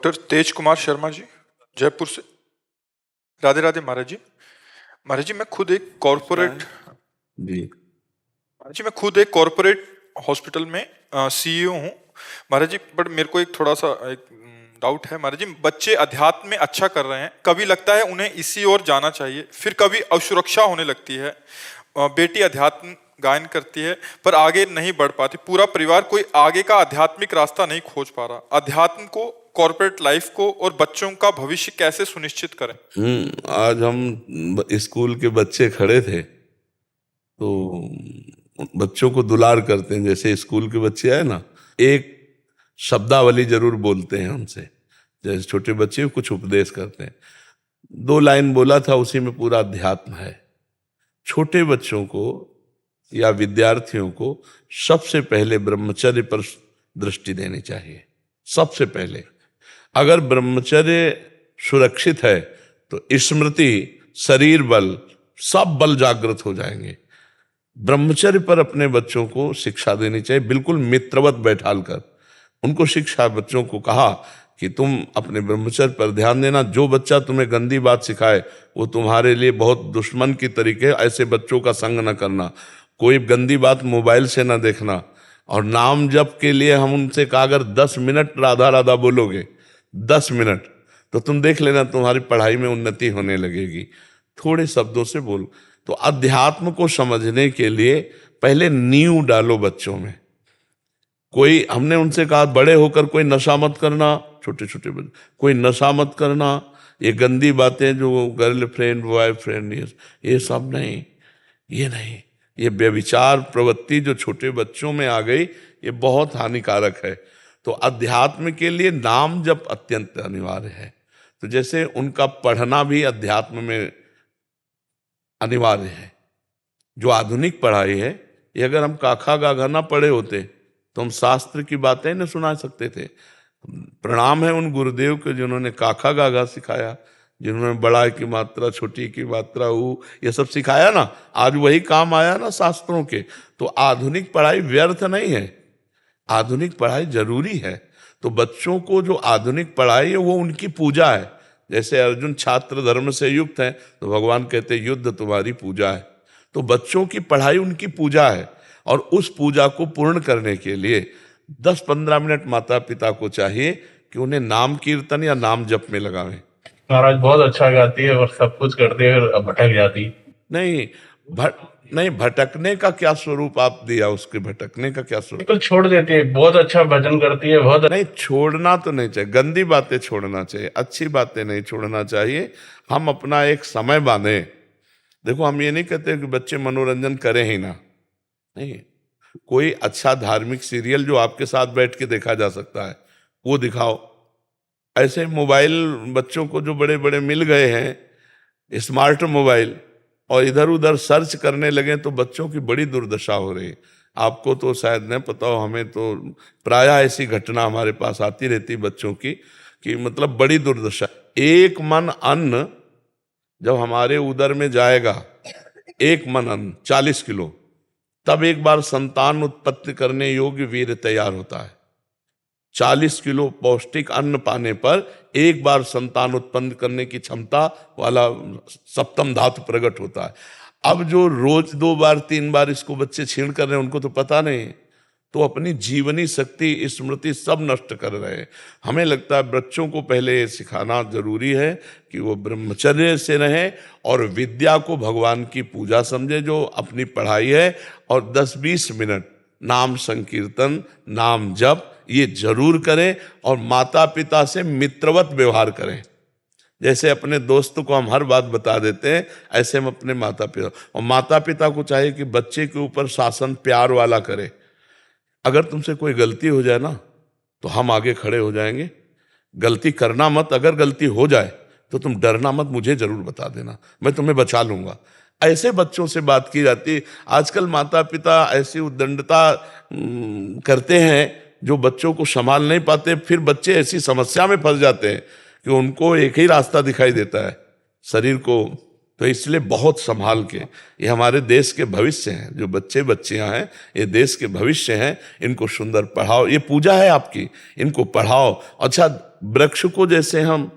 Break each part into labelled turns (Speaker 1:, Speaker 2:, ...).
Speaker 1: Doctor तेज कुमार शर्मा जी, जयपुर से। राधे राधे महाराज जी। महाराज जी, मैं खुद एक कॉरपोरेट
Speaker 2: जी
Speaker 1: महाराज जी मैं खुद एक कॉरपोरेट हॉस्पिटल में सीईओ हूँ महाराज जी। बट मेरे को एक थोड़ा सा एक डाउट है महाराज जी। बच्चे अध्यात्म में अच्छा कर रहे हैं, कभी लगता है उन्हें इसी ओर जाना चाहिए, फिर कभी असुरक्षा होने लगती है। बेटी अध्यात्म गायन करती है पर आगे नहीं बढ़ पाती। पूरा परिवार कोई आगे का आध्यात्मिक रास्ता नहीं खोज पा रहा। अध्यात्म को, कॉर्पोरेट लाइफ को और बच्चों का भविष्य कैसे सुनिश्चित करें?
Speaker 2: आज हम स्कूल के बच्चे खड़े थे तो बच्चों को दुलार करते हैं। जैसे स्कूल के बच्चे आए ना, एक शब्दावली जरूर बोलते हैं उनसे। जैसे छोटे बच्चे कुछ उपदेश करते हैं, 2 लाइन बोला था, उसी में पूरा अध्यात्म है। छोटे बच्चों को या विद्यार्थियों को सबसे पहले ब्रह्मचर्य पर दृष्टि देनी चाहिए। सबसे पहले अगर ब्रह्मचर्य सुरक्षित है तो स्मृति, शरीर बल, सब बल जागृत हो जाएंगे। ब्रह्मचर्य पर अपने बच्चों को शिक्षा देनी चाहिए, बिल्कुल मित्रवत बैठाल कर उनको शिक्षा। बच्चों को कहा कि तुम अपने ब्रह्मचर्य पर ध्यान देना। जो बच्चा तुम्हें गंदी बात सिखाए वो तुम्हारे लिए बहुत दुश्मन की तरीके। ऐसे बच्चों का संग न करना, कोई गंदी बात मोबाइल से ना देखना। और नाम जप के लिए हम उनसे कहा, अगर 10 मिनट राधा राधा बोलोगे, 10 मिनट, तो तुम देख लेना तुम्हारी पढ़ाई में उन्नति होने लगेगी। थोड़े शब्दों से बोल। तो अध्यात्म को समझने के लिए पहले नींव डालो बच्चों में। कोई, हमने उनसे कहा बड़े होकर कोई नशा मत करना, छोटे छोटे बच्चे, कोई नशा मत करना, ये गंदी बातें जो गर्लफ्रेंड बॉयफ्रेंड ये सब नहीं, ये नहीं। ये व्यभिचार प्रवृत्ति जो छोटे बच्चों में आ गई, ये बहुत हानिकारक है। तो अध्यात्म के लिए नाम जप अत्यंत अनिवार्य है। तो जैसे उनका पढ़ना भी अध्यात्म में अनिवार्य है। जो आधुनिक पढ़ाई है, ये अगर हम काखा गाघा ना पढ़े होते तो हम शास्त्र की बातें न सुना सकते थे। प्रणाम है उन गुरुदेव के जिन्होंने काखा गाघा सिखाया, जिन्होंने बड़ा की मात्रा, छोटी की मात्रा, ये सब सिखाया ना। आज वही काम आया ना शास्त्रों के। तो आधुनिक पढ़ाई व्यर्थ नहीं है, आधुनिक पढ़ाई जरूरी है। तो बच्चों को जो आधुनिक पढ़ाई है वो उनकी पूजा है। जैसे अर्जुन छात्र धर्म से युक्त है तो भगवान कहते युद्ध तुम्हारी पूजा है। तो बच्चों की पढ़ाई उनकी पूजा है, और उस पूजा को पूर्ण करने के लिए 10-15 मिनट माता पिता को चाहिए कि उन्हें नाम कीर्तन या नाम जप में लगावें।
Speaker 3: महाराज बहुत अच्छा गाती है और सब कुछ करती है, फिर भटक जाती।
Speaker 2: नहीं नहीं, भटकने का क्या स्वरूप आप दिया, उसके भटकने का क्या स्वरूप?
Speaker 3: बिल्कुल छोड़ देती है, बहुत अच्छा भजन करती है, बहुत
Speaker 2: नहीं, छोड़ना तो नहीं चाहिए, गंदी बातें छोड़ना चाहिए, अच्छी बातें नहीं छोड़ना चाहिए। हम अपना एक समय बांधे। देखो, हम ये नहीं कहते कि बच्चे मनोरंजन करें ही ना, नहीं। कोई अच्छा धार्मिक सीरियल जो आपके साथ बैठ के देखा जा सकता है वो दिखाओ। ऐसे मोबाइल बच्चों को जो बड़े बड़े मिल गए हैं, स्मार्ट मोबाइल, और इधर उधर सर्च करने लगे तो बच्चों की बड़ी दुर्दशा हो रही है। आपको तो शायद नहीं पता हो, हमें तो प्रायः ऐसी घटना हमारे पास आती रहती बच्चों की, कि मतलब बड़ी दुर्दशा। एक मन अन्न जब हमारे उदर में जाएगा, एक मन अन्न 40 किलो, तब एक बार संतान उत्पत्ति करने योग्य वीर्य तैयार होता है। 40 किलो पौष्टिक अन्न पाने पर एक बार संतान उत्पन्न करने की क्षमता वाला सप्तम धातु प्रकट होता है। अब जो रोज 2 बार 3 बार इसको बच्चे छीण कर रहे हैं, उनको तो पता नहीं, तो अपनी जीवनी शक्ति, स्मृति सब नष्ट कर रहे हैं। हमें लगता है बच्चों को पहले ये सिखाना जरूरी है कि वो ब्रह्मचर्य से रहें और विद्या को भगवान की पूजा समझे, जो अपनी पढ़ाई है, और 10-20 मिनट नाम संकीर्तन, नाम जप ये जरूर करें। और माता पिता से मित्रवत व्यवहार करें। जैसे अपने दोस्त को हम हर बात बता देते हैं, ऐसे हम अपने माता पिता, और माता पिता को चाहिए कि बच्चे के ऊपर शासन प्यार वाला करे। अगर तुमसे कोई गलती हो जाए ना तो हम आगे खड़े हो जाएंगे। गलती करना मत, अगर गलती हो जाए तो तुम डरना मत, मुझे जरूर बता देना, मैं तुम्हें बचा लूंगा। ऐसे बच्चों से बात की जाती। आजकल माता पिता ऐसी उद्दंडता करते हैं जो बच्चों को संभाल नहीं पाते। फिर बच्चे ऐसी समस्या में फंस जाते हैं कि उनको एक ही रास्ता दिखाई देता है, शरीर को तो इसलिए बहुत संभाल के, ये हमारे देश के भविष्य हैं, जो बच्चे बच्चियां हैं ये देश के भविष्य हैं, इनको सुंदर पढ़ाओ, ये पूजा है आपकी, इनको पढ़ाओ। अच्छा, वृक्ष को जैसे हम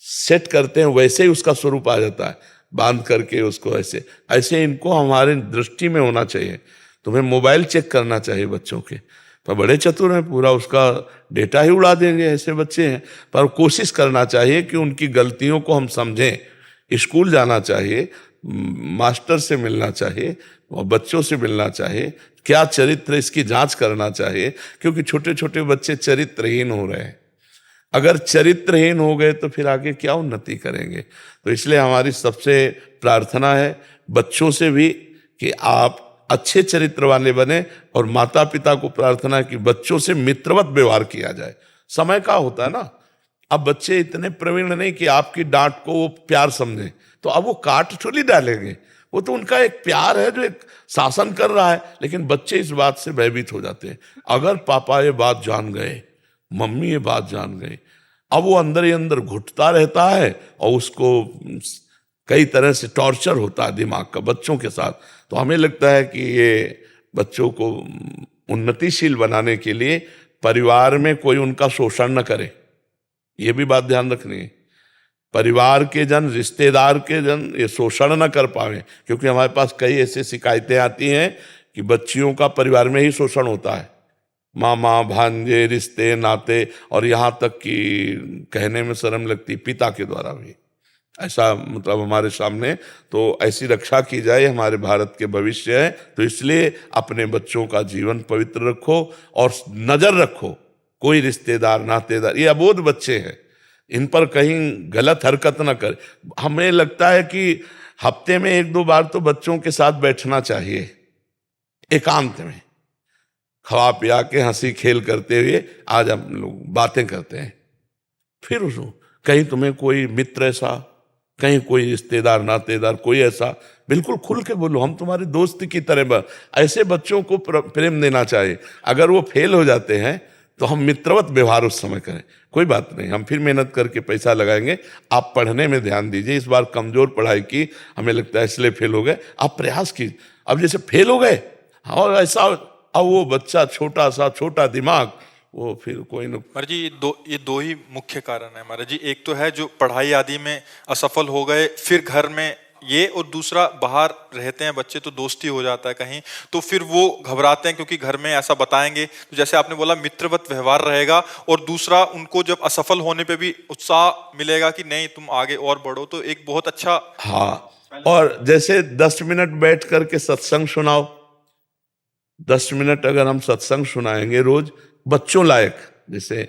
Speaker 2: सेट करते हैं वैसे ही उसका स्वरूप आ जाता है, बांध करके उसको ऐसे ऐसे इनको हमारे दृष्टि में होना चाहिए। तुम्हें मोबाइल चेक करना चाहिए बच्चों के, पर बड़े चतुर हैं, पूरा उसका डेटा ही उड़ा देंगे, ऐसे बच्चे हैं। पर कोशिश करना चाहिए कि उनकी गलतियों को हम समझें, स्कूल जाना चाहिए, मास्टर से मिलना चाहिए और बच्चों से मिलना चाहिए, क्या चरित्र इसकी जांच करना चाहिए, क्योंकि छोटे छोटे बच्चे चरित्रहीन हो रहे हैं। अगर चरित्रहीन हो गए तो फिर आगे क्या उन्नति करेंगे। तो इसलिए हमारी सबसे प्रार्थना है बच्चों से भी कि आप अच्छे चरित्र वाले बने, और माता पिता को प्रार्थना है कि बच्चों से मित्रवत व्यवहार किया जाए। समय का होता है ना, अब बच्चे इतने प्रवीण नहीं कि आपकी डांट को वो प्यार समझें, तो अब वो काट थोड़ी डालेंगे, वो तो उनका एक प्यार है जो एक शासन कर रहा है। लेकिन बच्चे इस बात से भयभीत हो जाते हैं, अगर पापा ये बात जान गए, मम्मी ये बात जान गई, अब वो अंदर ही अंदर घुटता रहता है और उसको कई तरह से टॉर्चर होता है दिमाग का बच्चों के साथ। तो हमें लगता है कि ये बच्चों को उन्नतिशील बनाने के लिए परिवार में कोई उनका शोषण न करे, ये भी बात ध्यान रखनी है। परिवार के जन, रिश्तेदार के जन ये शोषण न कर पाए, क्योंकि हमारे पास कई ऐसी शिकायतें आती हैं कि बच्चियों का परिवार में ही शोषण होता है, मामा भांजे, रिश्ते नाते, और यहाँ तक कि कहने में शर्म लगती पिता के द्वारा भी ऐसा, मतलब हमारे सामने। तो ऐसी रक्षा की जाए, हमारे भारत के भविष्य है। तो इसलिए अपने बच्चों का जीवन पवित्र रखो और नजर रखो, कोई रिश्तेदार नातेदार, ये अबोध बच्चे हैं, इन पर कहीं गलत हरकत न कर। हमें लगता है कि हफ्ते में 1-2 बार तो बच्चों के साथ बैठना चाहिए, एकांत में खवा पिया के हंसी खेल करते हुए आज हम लोग बातें करते हैं। फिर उसको कहीं तुम्हें कोई मित्र ऐसा, कहीं कोई रिश्तेदार नातेदार कोई ऐसा, बिल्कुल खुल के बोलो, हम तुम्हारे दोस्त की तरह। ऐसे बच्चों को प्रेम देना चाहिए। अगर वो फेल हो जाते हैं तो हम मित्रवत व्यवहार उस समय करें, कोई बात नहीं, हम फिर मेहनत करके पैसा लगाएंगे, आप पढ़ने में ध्यान दीजिए। इस बार कमजोर पढ़ाई की, हमें लगता है इसलिए फेल हो गए, आप प्रयास कीजिए। अब जैसे फेल हो गए और ऐसा, अब वो बच्चा छोटा सा, छोटा दिमाग, वो फिर कोई न।
Speaker 1: महाराज जी ये दो ही मुख्य कारण है महाराज जी। एक तो है जो पढ़ाई आदि में असफल हो गए, फिर घर में ये, और दूसरा बाहर रहते हैं बच्चे तो दोस्ती हो जाता है कहीं, तो फिर वो घबराते हैं क्योंकि घर में ऐसा बताएंगे। तो जैसे आपने बोला मित्रवत व्यवहार रहेगा, और दूसरा उनको जब असफल होने पे भी उत्साह मिलेगा कि नहीं तुम आगे और बढ़ो, तो एक बहुत अच्छा।
Speaker 2: हाँ, और जैसे 10 मिनट बैठ करके सत्संग सुनाओ, 10 मिनट अगर हम सत्संग सुनाएंगे रोज बच्चों लायक, जैसे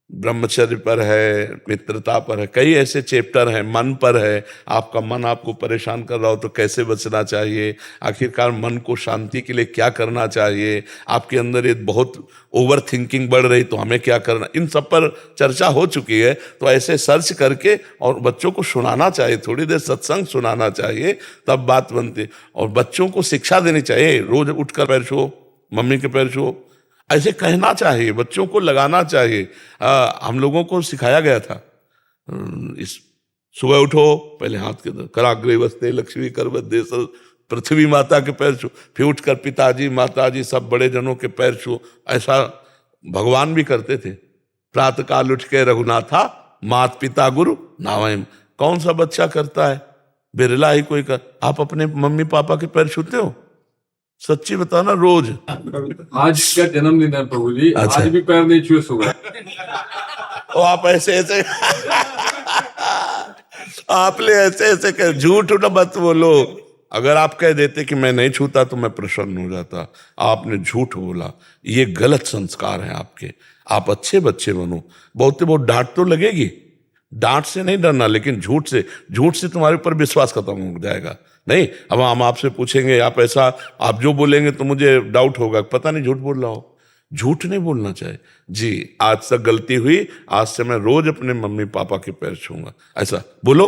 Speaker 2: ब्रह्मचर्य पर है, मित्रता पर है, कई ऐसे चैप्टर हैं, मन पर है, आपका मन आपको परेशान कर रहा हो तो कैसे बचना चाहिए, आखिरकार मन को शांति के लिए क्या करना चाहिए, आपके अंदर ये बहुत ओवर थिंकिंग बढ़ रही तो हमें क्या करना, इन सब पर चर्चा हो चुकी है। तो ऐसे सर्च करके और बच्चों को सुनाना चाहिए, थोड़ी देर सत्संग सुनाना चाहिए, तब बात बनती। और बच्चों को शिक्षा देनी चाहिए, रोज उठकर पैर छुओ, मम्मी के पैर छुओ, ऐसे कहना चाहिए, बच्चों को लगाना चाहिए। हम लोगों को सिखाया गया था, इस सुबह उठो, पहले हाथ के कराग्रे वस्ते लक्ष्मी कर बदे, पृथ्वी माता के पैर छू, फिर उठकर पिताजी माताजी सब बड़े जनों के पैर छू। ऐसा भगवान भी करते थे। प्रातः काल उठ के रघुनाथा मात पिता गुरु नावयम। कौन सा बच्चा करता है, बिरला ही कोई कर। आप अपने मम्मी पापा के पैर छूते हो? सच्ची बताना रोज।
Speaker 4: आज का जन्मदिन है प्रभु जी।
Speaker 2: अच्छा।
Speaker 4: आज भी पैर नहीं छुए सुबह।
Speaker 2: तो आप ऐसे ऐसे आपने ऐसे ऐसे कह, झूठ ना मत बोलो। अगर आप कह देते कि मैं नहीं छूता तो मैं प्रसन्न हो जाता, आपने झूठ बोला, ये गलत संस्कार हैं आपके। आप अच्छे बच्चे बनो। बहुत डांट तो लगेगी, डांट से नहीं डरना, लेकिन झूठ से तुम्हारे ऊपर विश्वास खत्म हो जाएगा। नहीं, अब हम आपसे पूछेंगे, आप ऐसा, आप जो बोलेंगे तो मुझे डाउट होगा, पता नहीं झूठ बोल रहा हो। झूठ नहीं बोलना चाहिए जी। आज तक गलती हुई, आज से मैं रोज अपने मम्मी पापा के पैर छूंगा, ऐसा बोलो।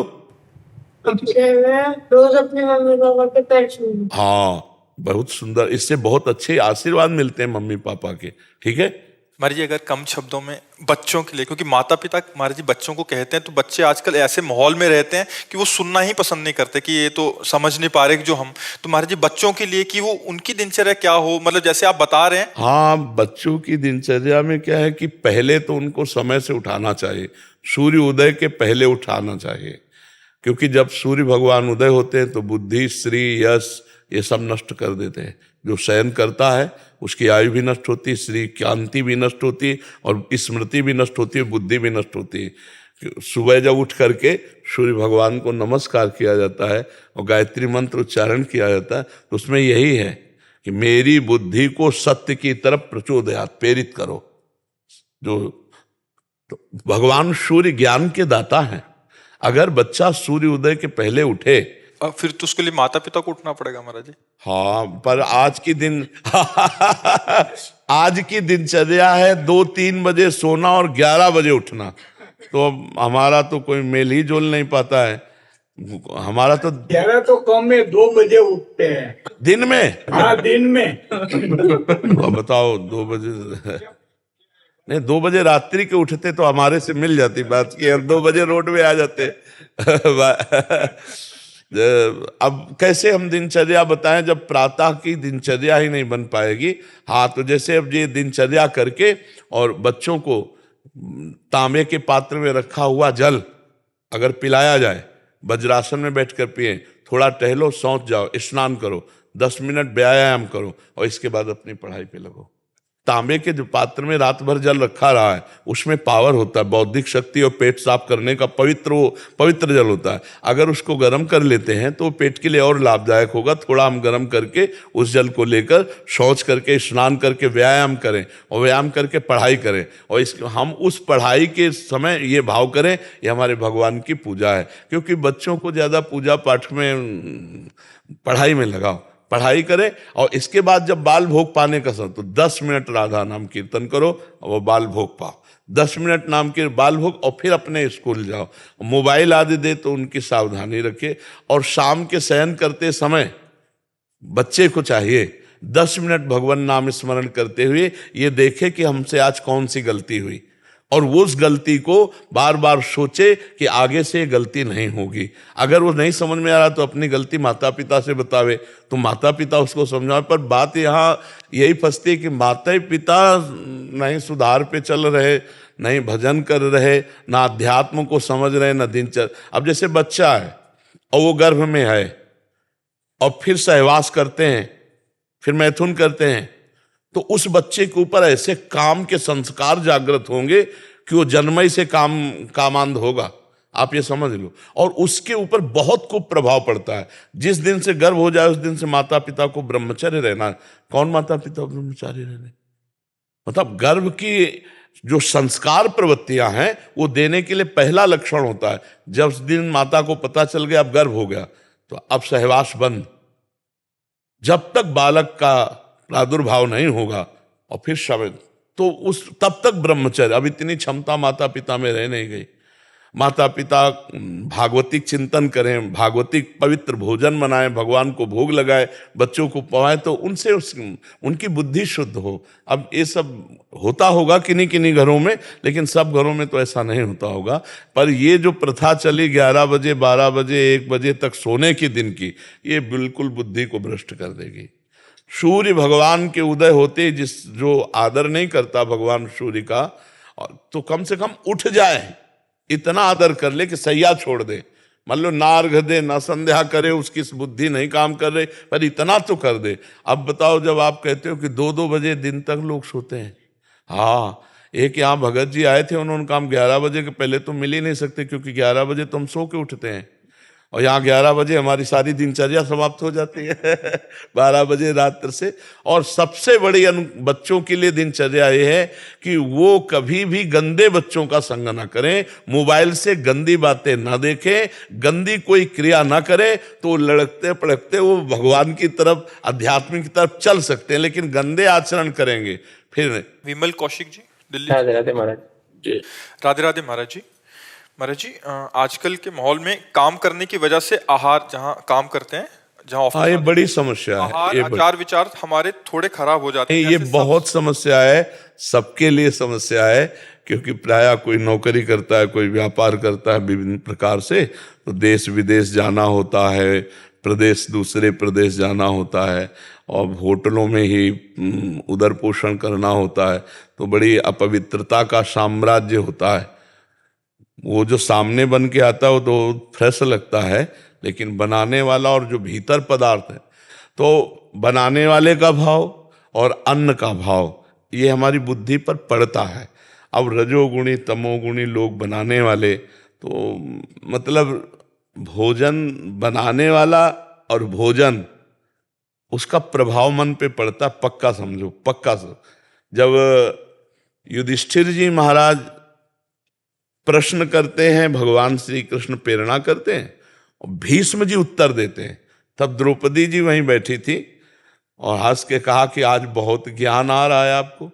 Speaker 5: रोज अपने मम्मी पापा के पैर छूंगा।
Speaker 2: हाँ, बहुत सुंदर, इससे बहुत अच्छे आशीर्वाद मिलते हैं मम्मी पापा के। ठीक है,
Speaker 1: महाराज जी अगर कम शब्दों में बच्चों के लिए, क्योंकि माता पिता महाराज जी बच्चों को कहते हैं तो बच्चे आजकल ऐसे माहौल में रहते हैं कि वो सुनना ही पसंद नहीं करते कि ये तो समझ नहीं पा रहे कि जो हम, तो महाराज जी बच्चों के लिए कि वो उनकी दिनचर्या क्या हो, मतलब जैसे आप बता रहे हैं।
Speaker 2: हाँ, बच्चों की दिनचर्या में क्या है कि पहले तो उनको समय से उठाना चाहिए, सूर्य उदय के पहले उठाना चाहिए, क्योंकि जब सूर्य भगवान उदय होते हैं तो बुद्धि, श्री, यश ये सब नष्ट कर देते हैं। जो शयन करता है उसकी आयु भी नष्ट होती है, श्री कांति भी नष्ट होती है और स्मृति भी नष्ट होती है, बुद्धि भी नष्ट होती है। सुबह जब उठ करके सूर्य भगवान को नमस्कार किया जाता है और गायत्री मंत्र उच्चारण किया जाता है तो उसमें यही है कि मेरी बुद्धि को सत्य की तरफ प्रचोदयात, प्रेरित करो। जो तो भगवान सूर्य ज्ञान के दाता हैं। अगर बच्चा सूर्य उदय के पहले उठे,
Speaker 1: फिर तो उसके लिए माता पिता को उठना पड़ेगा महाराज जी।
Speaker 2: हाँ, पर आज की दिन आज की दिनचर्या है 2-3 बजे सोना और 11 बजे उठना, तो हमारा तो कोई मेल ही जोल नहीं पाता है। हमारा तो
Speaker 6: 11 तो कम में 2 बजे उठते हैं।
Speaker 2: दिन में,
Speaker 6: हाँ दिन में।
Speaker 2: अब बताओ 2 बजे नहीं, 2 बजे रात्रि के उठते तो हमारे से मिल जाती बात की, और 2 बजे रोड में आ जाते। अब कैसे हम दिनचर्या बताएं जब प्रातः की दिनचर्या ही नहीं बन पाएगी। हाँ, तो जैसे अब ये दिनचर्या करके और बच्चों को तांबे के पात्र में रखा हुआ जल अगर पिलाया जाए, वज्रासन में बैठकर पिए, थोड़ा टहलो, सौंच जाओ, स्नान करो, 10 मिनट व्यायाम करो और इसके बाद अपनी पढ़ाई पे लगो। तांबे के जो पात्र में रात भर जल रखा रहा है उसमें पावर होता है, बौद्धिक शक्ति और पेट साफ करने का पवित्र जल होता है। अगर उसको गर्म कर लेते हैं तो पेट के लिए और लाभदायक होगा। थोड़ा हम गर्म करके उस जल को लेकर शौच करके, स्नान करके व्यायाम करें और व्यायाम करके पढ़ाई करें, और हम उस पढ़ाई के समय ये भाव करें ये हमारे भगवान की पूजा है। क्योंकि बच्चों को ज़्यादा पूजा पाठ में, पढ़ाई में लगाओ, पढ़ाई करें, और इसके बाद जब बाल भोग पाने का समय तो 10 मिनट राधा नाम कीर्तन करो और वो बाल भोग पाओ। 10 मिनट नाम के बाल भोग और फिर अपने स्कूल जाओ। मोबाइल आदि दे तो उनकी सावधानी रखे, और शाम के शयन करते समय बच्चे को चाहिए 10 मिनट भगवान नाम स्मरण करते हुए ये देखे कि हमसे आज कौन सी गलती हुई, और वो उस गलती को बार बार सोचे कि आगे से गलती नहीं होगी। अगर वो नहीं समझ में आ रहा तो अपनी गलती माता पिता से बतावे, तो माता पिता उसको समझावे। पर बात यहाँ यही फंसती है कि माता पिता नहीं सुधार पे चल रहे, नहीं भजन कर रहे, ना अध्यात्म को समझ रहे, ना दिनचर्या। अब जैसे बच्चा है और वो गर्भ में है और फिर सहवास करते हैं, फिर मैथुन करते हैं, तो उस बच्चे के ऊपर ऐसे काम के संस्कार जागृत होंगे कि वो जन्मई से कामांध होगा, आप ये समझ लो। और उसके ऊपर बहुत खूब प्रभाव पड़ता है। जिस दिन से गर्भ हो जाए उस दिन से माता पिता को ब्रह्मचर्य रहना। कौन माता पिता ब्रह्मचारी रहने, मतलब गर्भ की जो संस्कार प्रवृत्तियां हैं वो देने के लिए पहला लक्षण होता है। जब उस दिन माता को पता चल गया अब गर्भ हो गया तो अब सहवास बंद, जब तक बालक का प्रादुर्भाव नहीं होगा, और फिर शव तो उस तब तक ब्रह्मचर्य। अब इतनी क्षमता माता पिता में रह नहीं गई। माता पिता भागवतिक चिंतन करें, भागवतिक पवित्र भोजन बनाएं, भगवान को भोग लगाए, बच्चों को पवाएं, तो उनसे उनकी बुद्धि शुद्ध हो। अब ये सब होता होगा किन्हीं किन्हीं घरों में, लेकिन सब घरों में तो ऐसा नहीं होता होगा। पर ये जो प्रथा चली 11 बजे 12 बजे 1 बजे तक सोने की दिन की, ये बिल्कुल बुद्धि को भ्रष्ट कर देगी। सूर्य भगवान के उदय होते जो आदर नहीं करता भगवान सूर्य का, तो कम से कम उठ जाए, इतना आदर कर ले कि सैया छोड़ दे। मान लो ना अर्घ दे ना संध्या करे, उसकी बुद्धि नहीं काम कर रही, पर इतना तो कर दे। अब बताओ जब आप कहते हो कि 2-2 बजे दिन तक लोग सोते हैं। हाँ, एक यहाँ भगत जी आए थे, उन्होंने कहा 11 बजे के पहले तो मिल ही नहीं सकते, क्योंकि 11 बजे तो हम सो के उठते हैं, और यहाँ 11 बजे हमारी सारी दिनचर्या समाप्त हो जाती है 12 बजे रात्र से। और सबसे बड़ी बच्चों के लिए दिनचर्या ये है कि वो कभी भी गंदे बच्चों का संग ना करें, मोबाइल से गंदी बातें ना देखें, गंदी कोई क्रिया ना करें, तो लड़कते पड़कते वो भगवान की तरफ, अध्यात्म की तरफ चल सकते हैं। लेकिन गंदे आचरण करेंगे फिर।
Speaker 1: विमल कौशिक जी, दिल्ली।
Speaker 7: राधे राधे महाराज जी।
Speaker 1: राधे राधे महाराज जी। महाराज जी, आजकल के माहौल में काम करने की वजह से आहार, जहाँ काम करते हैं जहाँ ऑफिस
Speaker 2: हाँ, ये
Speaker 1: आते
Speaker 2: बड़ी समस्या है।
Speaker 1: बाहर
Speaker 2: ये
Speaker 1: आचार विचार हमारे थोड़े खराब हो जाते हैं।
Speaker 2: ये
Speaker 1: जैसे
Speaker 2: बहुत समस्या है, सबके लिए समस्या है, क्योंकि प्रायः कोई नौकरी करता है, कोई व्यापार करता है विभिन्न प्रकार से, तो देश विदेश जाना होता है, प्रदेश दूसरे प्रदेश जाना होता है, और होटलों में ही उदर पोषण करना होता है, तो बड़ी अपवित्रता का साम्राज्य होता है। वो जो सामने बन के आता है वो तो फ्रेश लगता है, लेकिन बनाने वाला और जो भीतर पदार्थ है, तो बनाने वाले का भाव और अन्न का भाव ये हमारी बुद्धि पर पड़ता है। अब रजोगुणी तमोगुणी लोग बनाने वाले, तो मतलब भोजन बनाने वाला और भोजन उसका प्रभाव मन पे पड़ता, पक्का समझो, पक्का समझो। जब युधिष्ठिर जी महाराज प्रश्न करते हैं, भगवान श्री कृष्ण प्रेरणा करते हैं और भीष्म जी उत्तर देते हैं, तब द्रौपदी जी वहीं बैठी थी और हंस के कहा कि आज बहुत ज्ञान आ रहा है आपको।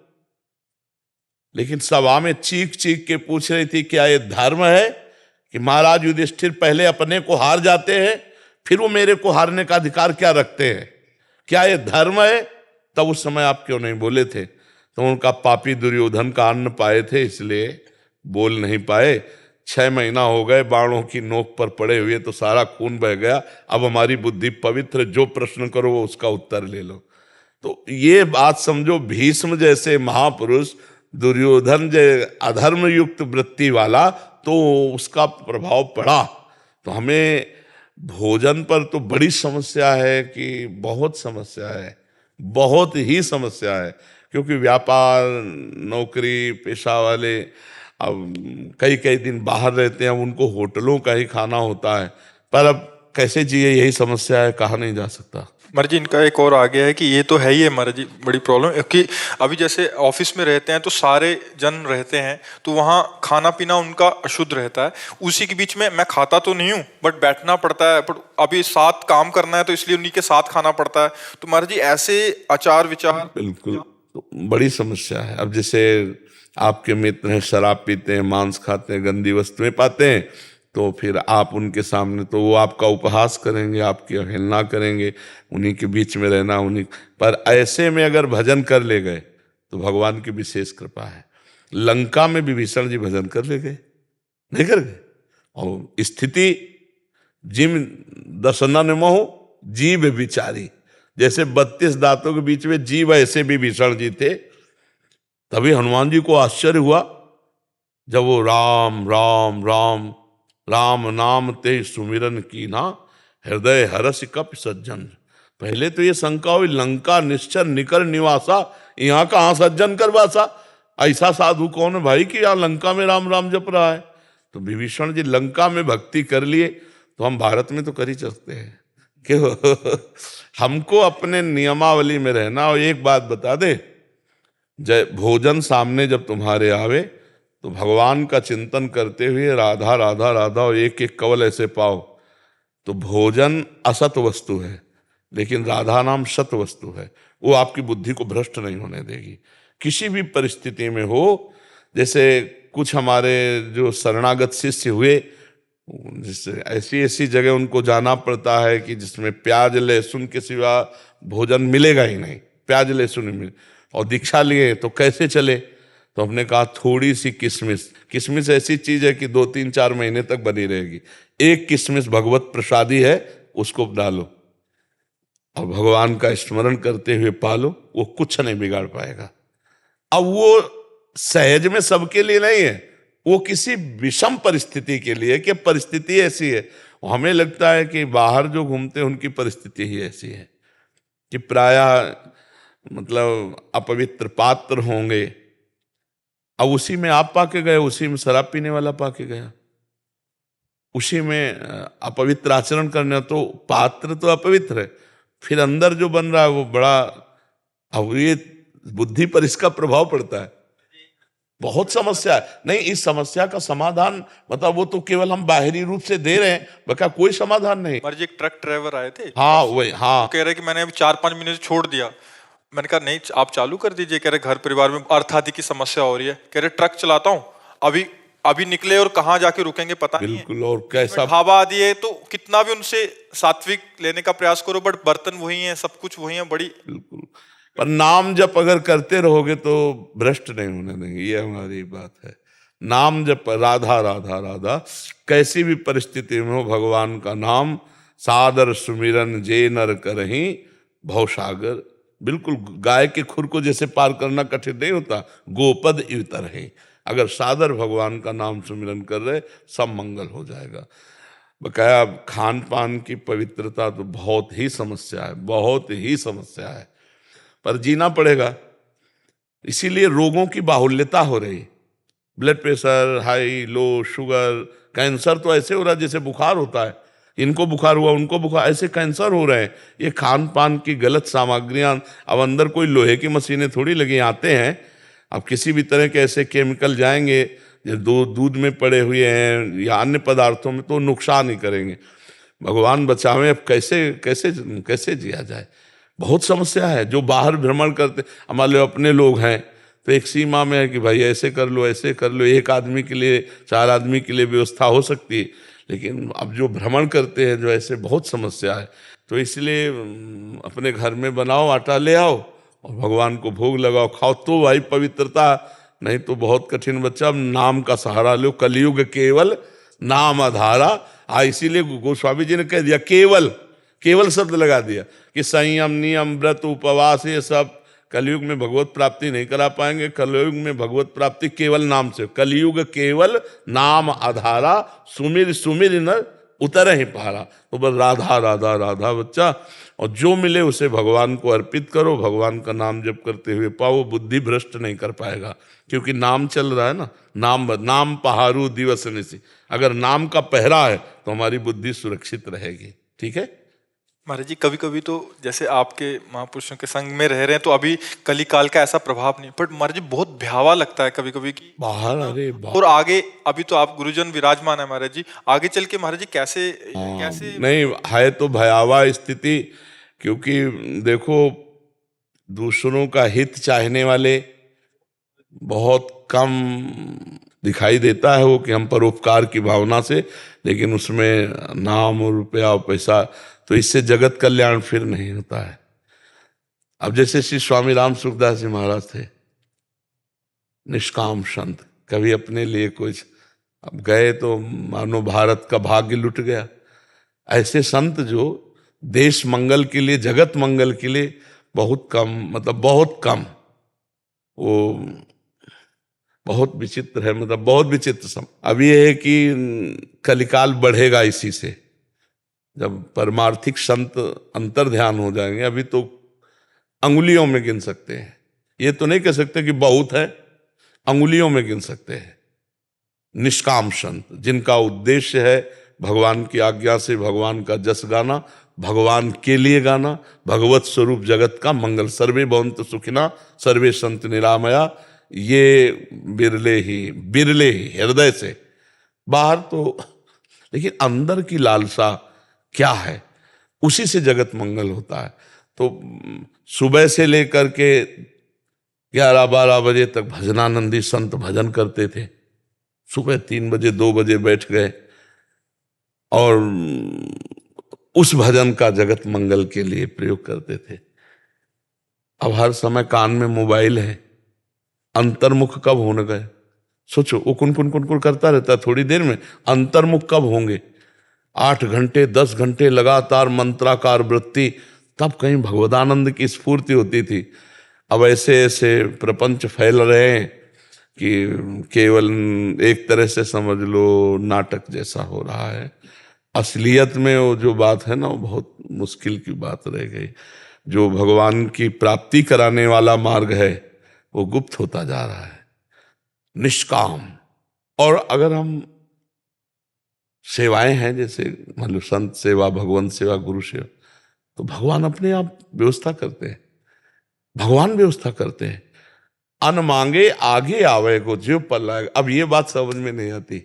Speaker 2: लेकिन सभा में चीख चीख के पूछ रही थी, क्या ये धर्म है कि महाराज युधिष्ठिर पहले अपने को हार जाते हैं, फिर वो मेरे को हारने का अधिकार क्या रखते हैं? क्या ये धर्म है? तब उस समय आप क्यों नहीं बोले थे? तो उनका पापी दुर्योधन का अन्न पाए थे, इसलिए बोल नहीं पाए। 6 महीना हो गए बाणों की नोक पर पड़े हुए, तो सारा खून बह गया। अब हमारी बुद्धि पवित्र, जो प्रश्न करो वो उसका उत्तर ले लो। तो ये बात समझो, भीष्म जैसे महापुरुष, दुर्योधन जैसे अधर्म युक्त वृत्ति वाला, तो उसका प्रभाव पड़ा। तो हमें भोजन पर तो बड़ी समस्या है, कि बहुत समस्या है, बहुत ही समस्या है, क्योंकि व्यापार नौकरी पेशा वाले अब कई कई दिन बाहर रहते हैं, उनको होटलों का ही खाना होता है, पर अब कैसे जिए यही समस्या है, कहा नहीं जा सकता।
Speaker 1: मर्जी इनका एक और आ गया है कि ये तो है ही है मर्जी बड़ी प्रॉब्लम, क्योंकि अभी जैसे ऑफिस में रहते हैं तो सारे जन रहते हैं, तो वहाँ खाना पीना उनका अशुद्ध रहता है। उसी के बीच में मैं खाता तो नहीं हूँ, बट बैठना पड़ता है, बट अभी साथ काम करना है तो इसलिए उन्हीं के साथ खाना पड़ता है। तो मर्जी ऐसे आचार विचार
Speaker 2: बिल्कुल, तो बड़ी समस्या है। अब जैसे आपके मित्र हैं, शराब पीते हैं, मांस खाते हैं, गंदी वस्तुएं पाते हैं, तो फिर आप उनके सामने, तो वो आपका उपहास करेंगे, आपकी अवहेलना करेंगे, उन्हीं के बीच में रहना, उन्हीं पर। ऐसे में अगर भजन कर ले गए तो भगवान की विशेष कृपा है। लंका में विभीषण जी भजन कर ले गए, नहीं कर गए? और स्थिति जिम दसनन मोह जीव विचारी, जैसे 32 दांतों के बीच में जीव, ऐसे विभीषण जी थे। तभी हनुमान जी को आश्चर्य हुआ जब वो राम राम राम राम नाम ते सुमिरन की ना, हृदय हरस कप सज्जन। पहले तो ये शंका हुई, लंका निश्चर निकर निवासा, यहाँ कहाँ सज्जन कर वासा? ऐसा साधु कौन है भाई कि यहाँ लंका में राम राम जप रहा है? तो विभीषण जी लंका में भक्ति कर लिए, तो हम भारत में तो कर ही सकते हैं क्यों? हमको अपने नियमावली में रहना। और एक बात बता दे, जय भोजन सामने जब तुम्हारे आवे तो भगवान का चिंतन करते हुए राधा राधा राधा और एक एक कवल ऐसे पाओ, तो भोजन असत वस्तु है, लेकिन राधा नाम सत वस्तु है। वो आपकी बुद्धि को भ्रष्ट नहीं होने देगी किसी भी परिस्थिति में हो। जैसे कुछ हमारे जो शरणागत शिष्य हुए, जिससे ऐसी ऐसी जगह उनको जाना पड़ता है कि जिसमें प्याज लहसुन के सिवा भोजन मिलेगा ही नहीं, प्याज लहसुन नहीं मिले, और दीक्षा लिए तो कैसे चले? तो हमने कहा थोड़ी सी किशमिश, किशमिश ऐसी चीज है कि 2-3-4 महीने तक बनी रहेगी। एक किशमिश भगवत प्रसादी है, उसको डालो और भगवान का स्मरण करते हुए पालो, वो कुछ नहीं बिगाड़ पाएगा। अब वो सहज में सबके लिए नहीं है, वो किसी विषम परिस्थिति के लिए, कि परिस्थिति ऐसी है। हमें लगता है कि बाहर जो घूमते हैं उनकी परिस्थिति ही ऐसी है कि प्रायः मतलब अपवित्र पात्र होंगे। अब उसी में आप पाके गए, उसी में शराब पीने वाला पाके गया, उसी में अपवित्र आचरण करने, तो पात्र तो अपवित्र है, फिर अंदर जो बन रहा है वो बड़ा। अब ये बुद्धि पर इसका प्रभाव पड़ता है, बहुत समस्या है। नहीं, इस समस्या का समाधान मतलब वो तो केवल हम बाहरी रूप से दे रहे हैं, बका कोई समाधान नहीं।
Speaker 1: मर्जी एक ट्रक ड्राइवर आए थे,
Speaker 2: हाँ वही, हाँ,
Speaker 1: कह रहे कि मैंने अभी 4-5 महीने से छोड़ दिया। मैंने कहा नहीं, आप चालू कर दीजिए। कह रहे घर परिवार में अर्थ आदि की समस्या हो रही है। कह रहे ट्रक चलाता हूँ, अभी निकले और कहाँ जाके रुकेंगे पता नहीं है।
Speaker 2: बिल्कुल, और कैसा
Speaker 1: ढाबा आदि है तो कितना भी उनसे सात्विक लेने का प्रयास करो बट बर्तन वही है, सब कुछ वही है, बड़ी
Speaker 2: बिल्कुल। पर नाम जप अगर करते रहोगे तो भ्रष्ट नहीं होने देंगे, ये हमारी बात है। नाम जप, राधा राधा राधा, कैसी भी परिस्थिति में हो भगवान का नाम, सादर सुमिरन जे नर करहीं भवसागर। बिल्कुल गाय के खुर को जैसे पार करना कठिन नहीं होता, गोपद इतर है। अगर सादर भगवान का नाम सुमिरन कर रहे, सब मंगल हो जाएगा। बकाया खान पान की पवित्रता तो बहुत ही समस्या है, बहुत ही समस्या है, पर जीना पड़ेगा। इसीलिए रोगों की बाहुल्यता हो रही, ब्लड प्रेशर हाई, लो, शुगर, कैंसर तो ऐसे हो रहा है जैसे बुखार होता है, इनको बुखार हुआ उनको बुखार, ऐसे कैंसर हो रहे हैं। ये खान पान की गलत सामग्रियां। अब अंदर कोई लोहे की मशीनें थोड़ी लगी आते हैं, अब किसी भी तरह के ऐसे केमिकल जाएंगे जो दूध में पड़े हुए हैं या अन्य पदार्थों में, तो नुकसान ही करेंगे। भगवान बचावे। अब कैसे कैसे कैसे जिया जाए, बहुत समस्या है। जो बाहर भ्रमण करते, हमारे अपने लोग हैं तो एक सीमा में है कि भाई ऐसे कर लो ऐसे कर लो, एक आदमी के लिए 4 आदमी के लिए व्यवस्था हो सकती है, लेकिन अब जो भ्रमण करते हैं जो ऐसे, बहुत समस्या है। तो इसलिए अपने घर में बनाओ, आटा ले आओ और भगवान को भोग लगाओ, खाओ, तो भाई पवित्रता। नहीं तो बहुत कठिन बच्चा। अब नाम का सहारा लो, कलयुग केवल नाम आधारा। इसीलिए गोस्वामी जी ने कह दिया केवल, केवल शब्द लगा दिया कि संयम, नियम, व्रत, उपवास, ये सब कलयुग में भगवत प्राप्ति नहीं करा पाएंगे। कलयुग में भगवत प्राप्ति केवल नाम से। कलयुग केवल नाम आधारा, सुमिर सुमिर न उतर ही पारा। तो बस राधा राधा राधा बच्चा, और जो मिले उसे भगवान को अर्पित करो। भगवान का नाम जप करते हुए पाओ, बुद्धि भ्रष्ट नहीं कर पाएगा, क्योंकि नाम चल रहा है ना। नाम पहारू दिवस निसी, अगर नाम का पहरा है तो हमारी बुद्धि सुरक्षित रहेगी। ठीक है
Speaker 1: महाराज जी, कभी कभी तो जैसे आपके महापुरुषों के संग में रह रहे हैं तो अभी कली काल का ऐसा प्रभाव नहीं, बट महाराज जी बहुत भयावा लगता है कभी कभी कि
Speaker 2: बाहर, अरे बाहर।
Speaker 1: और आगे अभी तो आप गुरुजन विराजमान है महाराज जी, आगे चल के महाराज जी कैसे कैसे
Speaker 2: नहीं है तो भयावह स्थिति, क्योंकि देखो दूसरों का हित चाहने वाले बहुत कम दिखाई देता है वो, कि हम परोपकार की भावना से, लेकिन उसमें नाम और रुपया और पैसा, तो इससे जगत कल्याण फिर नहीं होता है। अब जैसे श्री स्वामी राम सुखदास जी महाराज थे, निष्काम संत, कभी अपने लिए कुछ, अब गए तो मानो भारत का भाग्य लुट गया। ऐसे संत जो देश मंगल के लिए, जगत मंगल के लिए बहुत कम, मतलब बहुत कम, वो बहुत विचित्र है, मतलब बहुत विचित्र सम। अब ये है कि कलिकाल बढ़ेगा इसी से, जब परमार्थिक संत अंतर ध्यान हो जाएंगे। अभी तो अंगुलियों में गिन सकते हैं, ये तो नहीं कह सकते कि बहुत है, अंगुलियों में गिन सकते हैं निष्काम संत, जिनका उद्देश्य है भगवान की आज्ञा से भगवान का जस गाना, भगवान के लिए गाना, भगवत स्वरूप जगत का मंगल। सर्वे भवन्तु सुखिना सर्वे संत निरामया, ये बिरले ही हृदय से। बाहर तो, लेकिन अंदर की लालसा क्या है, उसी से जगत मंगल होता है। तो सुबह से लेकर के 11-12 बजे तक भजनानंदी संत भजन करते थे। सुबह 3 बजे 2 बजे बैठ गए और उस भजन का जगत मंगल के लिए प्रयोग करते थे। अब हर समय कान में मोबाइल है, अंतर्मुख कब होने गए? सोचो, वो कुन करता रहता है, थोड़ी देर में अंतर्मुख कब होंगे? 8 घंटे 10 घंटे लगातार मंत्राकार वृत्ति, तब कहीं भगवदानंद की स्फूर्ति होती थी। अब ऐसे ऐसे प्रपंच फैल रहे हैं कि केवल एक तरह से समझ लो नाटक जैसा हो रहा है। असलियत में वो जो बात है ना, वो बहुत मुश्किल की बात रह गई। जो भगवान की प्राप्ति कराने वाला मार्ग है वो गुप्त होता जा रहा है, निष्काम। और अगर हम सेवाएं हैं, जैसे मान लो संत सेवा, भगवंत सेवा, गुरु सेवा, तो भगवान अपने आप व्यवस्था करते हैं, भगवान व्यवस्था करते हैं। अन मांगे आगे आवे को जीव पर लाए। अब ये बात समझ में नहीं आती,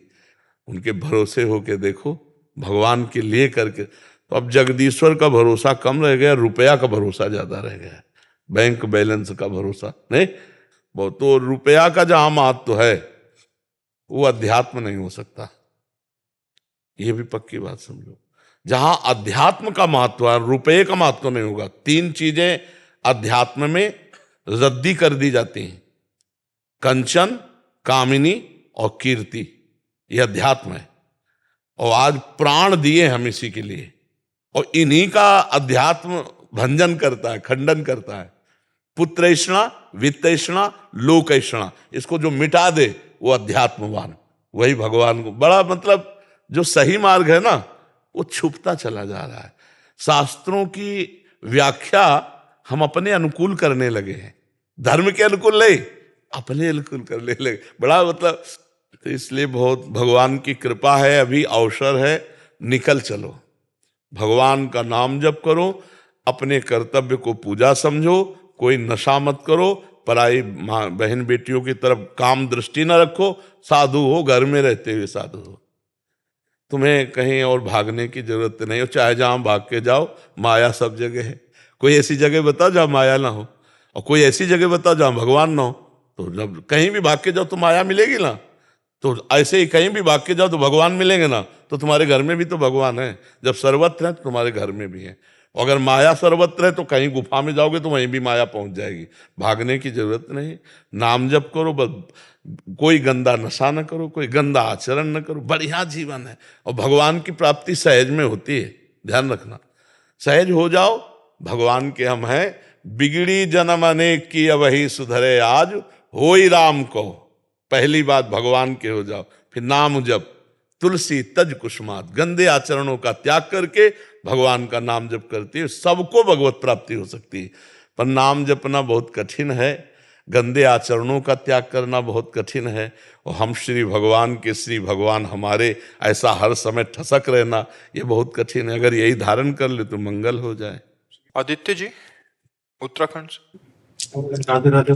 Speaker 2: उनके भरोसे होके देखो, भगवान के लिए करके। तो अब जगदीश्वर का भरोसा कम रह गया, रुपया का भरोसा ज्यादा रह गया, बैंक बैलेंस का भरोसा नहीं। वो तो रुपया का जहां महत्व है वो अध्यात्म नहीं हो सकता, ये भी पक्की बात समझो। जहां अध्यात्म का महत्व है, रुपये का महत्व नहीं होगा। 3 चीजें अध्यात्म में रद्दी कर दी जाती हैं, कंचन, कामिनी और कीर्ति। यह अध्यात्म है और आज प्राण दिए हम इसी के लिए, और इन्हीं का अध्यात्म भंजन करता है, खंडन करता है। पुत्रैषणा, वित्तैषणा, लोकैषणा, इसको जो मिटा दे वो अध्यात्मवान, वही भगवान को बड़ा, मतलब जो सही मार्ग है ना वो छुपता चला जा रहा है। शास्त्रों की व्याख्या हम अपने अनुकूल करने लगे हैं, धर्म के अनुकूल नहीं, अपने अनुकूल करने लगे। बड़ा मतलब, तो इसलिए बहुत भगवान की कृपा है, अभी अवसर है, निकल चलो, भगवान का नाम जप करो, अपने कर्तव्य को पूजा समझो, कोई नशा मत करो, पराई माँ बहन बेटियों की तरफ काम दृष्टि न रखो, साधु हो, घर में रहते हुए साधु हो। तुम्हें कहीं और भागने की जरूरत नहीं हो, चाहे जहां भाग के जाओ, माया सब जगह है। कोई ऐसी जगह बताओ जहां माया ना हो, और कोई ऐसी जगह बताओ जहां भगवान ना हो। तो जब कहीं भी भाग के जाओ तो माया मिलेगी ना, तो ऐसे ही कहीं भी भाग के जाओ तो भगवान मिलेंगे ना। तो तुम्हारे घर में भी तो भगवान है, जब सर्वत्र है तो तुम्हारे घर में भी है। और अगर माया सर्वत्र है तो कहीं गुफा में जाओगे तो वहीं भी माया पहुंच जाएगी, भागने की जरूरत नहीं। नाम जप करो, कोई गंदा नशा न करो, कोई गंदा आचरण न करो, बढ़िया जीवन है। और भगवान की प्राप्ति सहज में होती है, ध्यान रखना, सहज हो जाओ, भगवान के हम हैं। बिगड़ी जन्म अनेक की वही सुधरे आज, होई राम को। पहली बात भगवान के हो जाओ, फिर नाम जप, तुलसी तज कुसुमात, गंदे आचरणों का त्याग करके भगवान का नाम जप करती है, सबको भगवत प्राप्ति हो सकती है। पर नाम जपना बहुत कठिन है, गंदे आचरणों का त्याग करना बहुत कठिन है। और हम श्री भगवान के, श्री भगवान हमारे, ऐसा हर समय ठसक रहना ये बहुत कठिन है। अगर यही धारण कर ले तो मंगल हो जाए।
Speaker 1: आदित्य जी उत्तराखंड से।
Speaker 3: राधे राधे।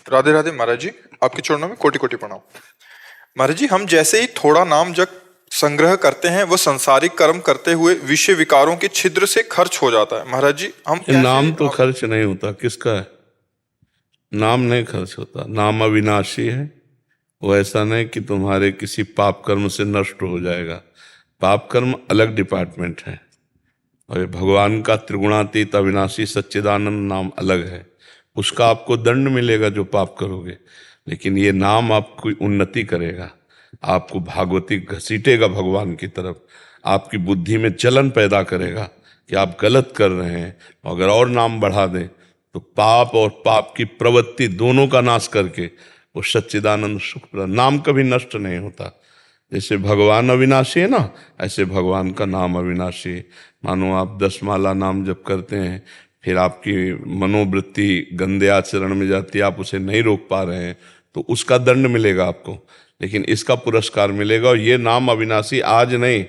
Speaker 1: राधे राधे महाराज जी, आपके चरणों में कोटि कोटि प्रणाम। महाराज जी, हम जैसे ही थोड़ा नाम जप संग्रह करते हैं, वो संसारिक कर्म करते हुए विषय विकारों के छिद्र से खर्च हो जाता है। महाराज जी, हम
Speaker 2: नाम तो खर्च नहीं होता, किसका है? नाम नहीं खर्च होता, नाम अविनाशी है। वो ऐसा नहीं कि तुम्हारे किसी पाप कर्म से नष्ट हो जाएगा। पाप कर्म अलग डिपार्टमेंट है, और ये भगवान का त्रिगुणातीत अविनाशी सच्चिदानंद नाम अलग है। उसका आपको दंड मिलेगा जो पाप करोगे, लेकिन ये नाम आपकी उन्नति करेगा, आपको भागवती घसीटेगा भगवान की तरफ, आपकी बुद्धि में चलन पैदा करेगा कि आप गलत कर रहे हैं। अगर और नाम बढ़ा दें तो पाप और पाप की प्रवृत्ति दोनों का नाश करके वो सच्चिदानंद सुख, नाम कभी नष्ट नहीं होता। जैसे भगवान अविनाशी है ना, ऐसे भगवान का नाम अविनाशी है। मानो आप 10 माला नाम जप करते हैं, फिर आपकी मनोवृत्ति गंदे आचरण में जाती है, आप उसे नहीं रोक पा रहे हैं, तो उसका दंड मिलेगा आपको, लेकिन इसका पुरस्कार मिलेगा। और ये नाम अविनाशी आज नहीं,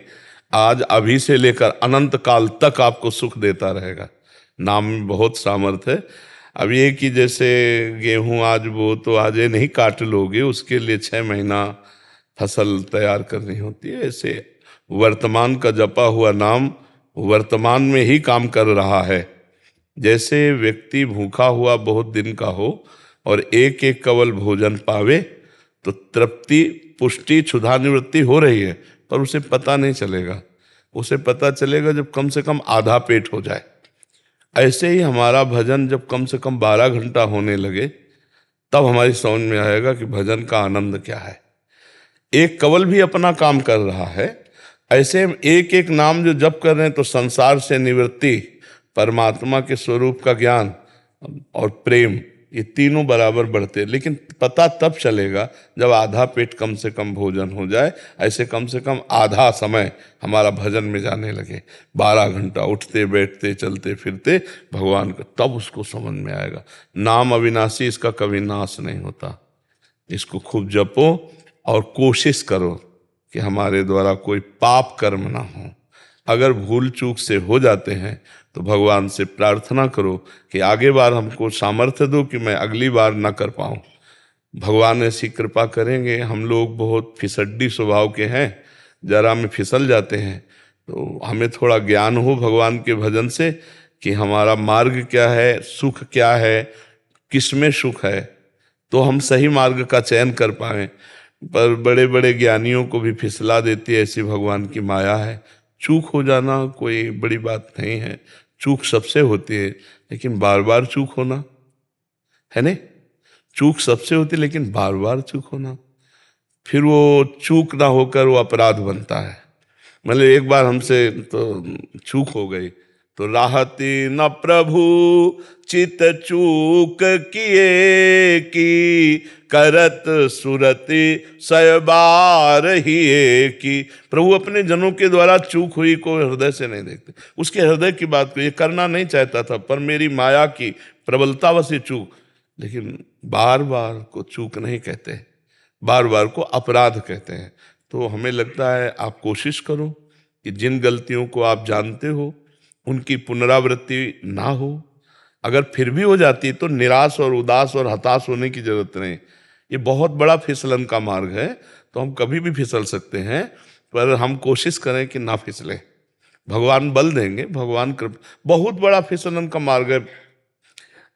Speaker 2: आज अभी से लेकर अनंत काल तक आपको सुख देता रहेगा। नाम में बहुत सामर्थ्य है। अब ये कि जैसे गेहूं आज वो तो आज ये नहीं काट लोगे, उसके लिए 6 महीना फसल तैयार करनी होती है। ऐसे वर्तमान का जपा हुआ नाम वर्तमान में ही काम कर रहा है। जैसे व्यक्ति भूखा हुआ बहुत दिन का हो और एक एक कवल भोजन पावे तो तृप्ति, पुष्टि, क्षुधा निवृत्ति हो रही है, पर उसे पता नहीं चलेगा। उसे पता चलेगा जब कम से कम आधा पेट हो जाए। ऐसे ही हमारा भजन जब कम से कम 12 घंटा होने लगे, तब हमारी समझ में आएगा कि भजन का आनंद क्या है। एक कवल भी अपना काम कर रहा है, ऐसे एक एक नाम जो जप कर रहे हैं तो संसार से निवृत्ति, परमात्मा के स्वरूप का ज्ञान और प्रेम, ये तीनों बराबर बढ़ते हैं। लेकिन पता तब चलेगा जब आधा पेट कम से कम भोजन हो जाए। ऐसे कम से कम आधा समय हमारा भजन में जाने लगे, 12 घंटा उठते बैठते चलते फिरते भगवान का, तब उसको समझ में आएगा। नाम अविनाशी, इसका कभी नाश नहीं होता। इसको खूब जपो और कोशिश करो कि हमारे द्वारा कोई पाप कर्म ना हो। अगर भूल चूक से हो जाते हैं तो भगवान से प्रार्थना करो कि आगे बार हमको सामर्थ्य दो कि मैं अगली बार ना कर पाऊँ। भगवान ऐसी कृपा करेंगे। हम लोग बहुत फिसड्डी स्वभाव के हैं, जरा में फिसल जाते हैं, तो हमें थोड़ा ज्ञान हो भगवान के भजन से कि हमारा मार्ग क्या है, सुख क्या है, किसमें सुख है, तो हम सही मार्ग का चयन कर पाएं। पर बड़े बड़े ज्ञानियों को भी फिसला देती है, ऐसी भगवान की माया है। चूक हो जाना कोई बड़ी बात नहीं है, चूक सबसे होती है, लेकिन बार बार चूक होना है नहीं, चूक सबसे होती है लेकिन बार बार चूक होना, फिर वो चूक ना होकर वो अपराध बनता है। मतलब एक बार हमसे तो चूक हो गई तो राहती न प्रभु चित चूक किए की, करत सुरति सयबार ही की। प्रभु अपने जनों के द्वारा चूक हुई को हृदय से नहीं देखते, उसके हृदय की बात को ये करना नहीं चाहता था, पर मेरी माया की प्रबलतावश ये चूक। लेकिन बार बार को चूक नहीं कहते, बार बार को अपराध कहते हैं। तो हमें लगता है आप कोशिश करो कि जिन गलतियों को आप जानते हो उनकी पुनरावृत्ति ना हो। अगर फिर भी हो जाती है तो निराश और उदास और हताश होने की जरूरत नहीं। ये बहुत बड़ा फिसलन का मार्ग है, तो हम कभी भी फिसल सकते हैं, पर हम कोशिश करें कि ना फिसले। भगवान बल देंगे, भगवान कृपा। बहुत बड़ा फिसलन का मार्ग है।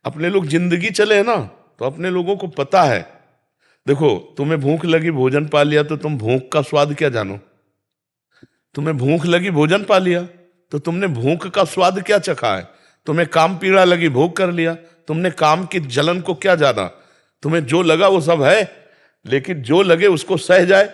Speaker 2: अपने लोग जिंदगी चले ना तो अपने लोगों को पता है। देखो, तुम्हें भूख लगी, भोजन पा लिया तो तुम भूख का स्वाद क्या जानो? तुम्हें भूख लगी, भोजन पा लिया तो तुमने भूख का स्वाद क्या चखा है? तुम्हें काम पीड़ा लगी, भोग कर लिया, तुमने काम की जलन को क्या जाना? तुम्हें जो लगा वो सब है, लेकिन जो लगे उसको सह जाए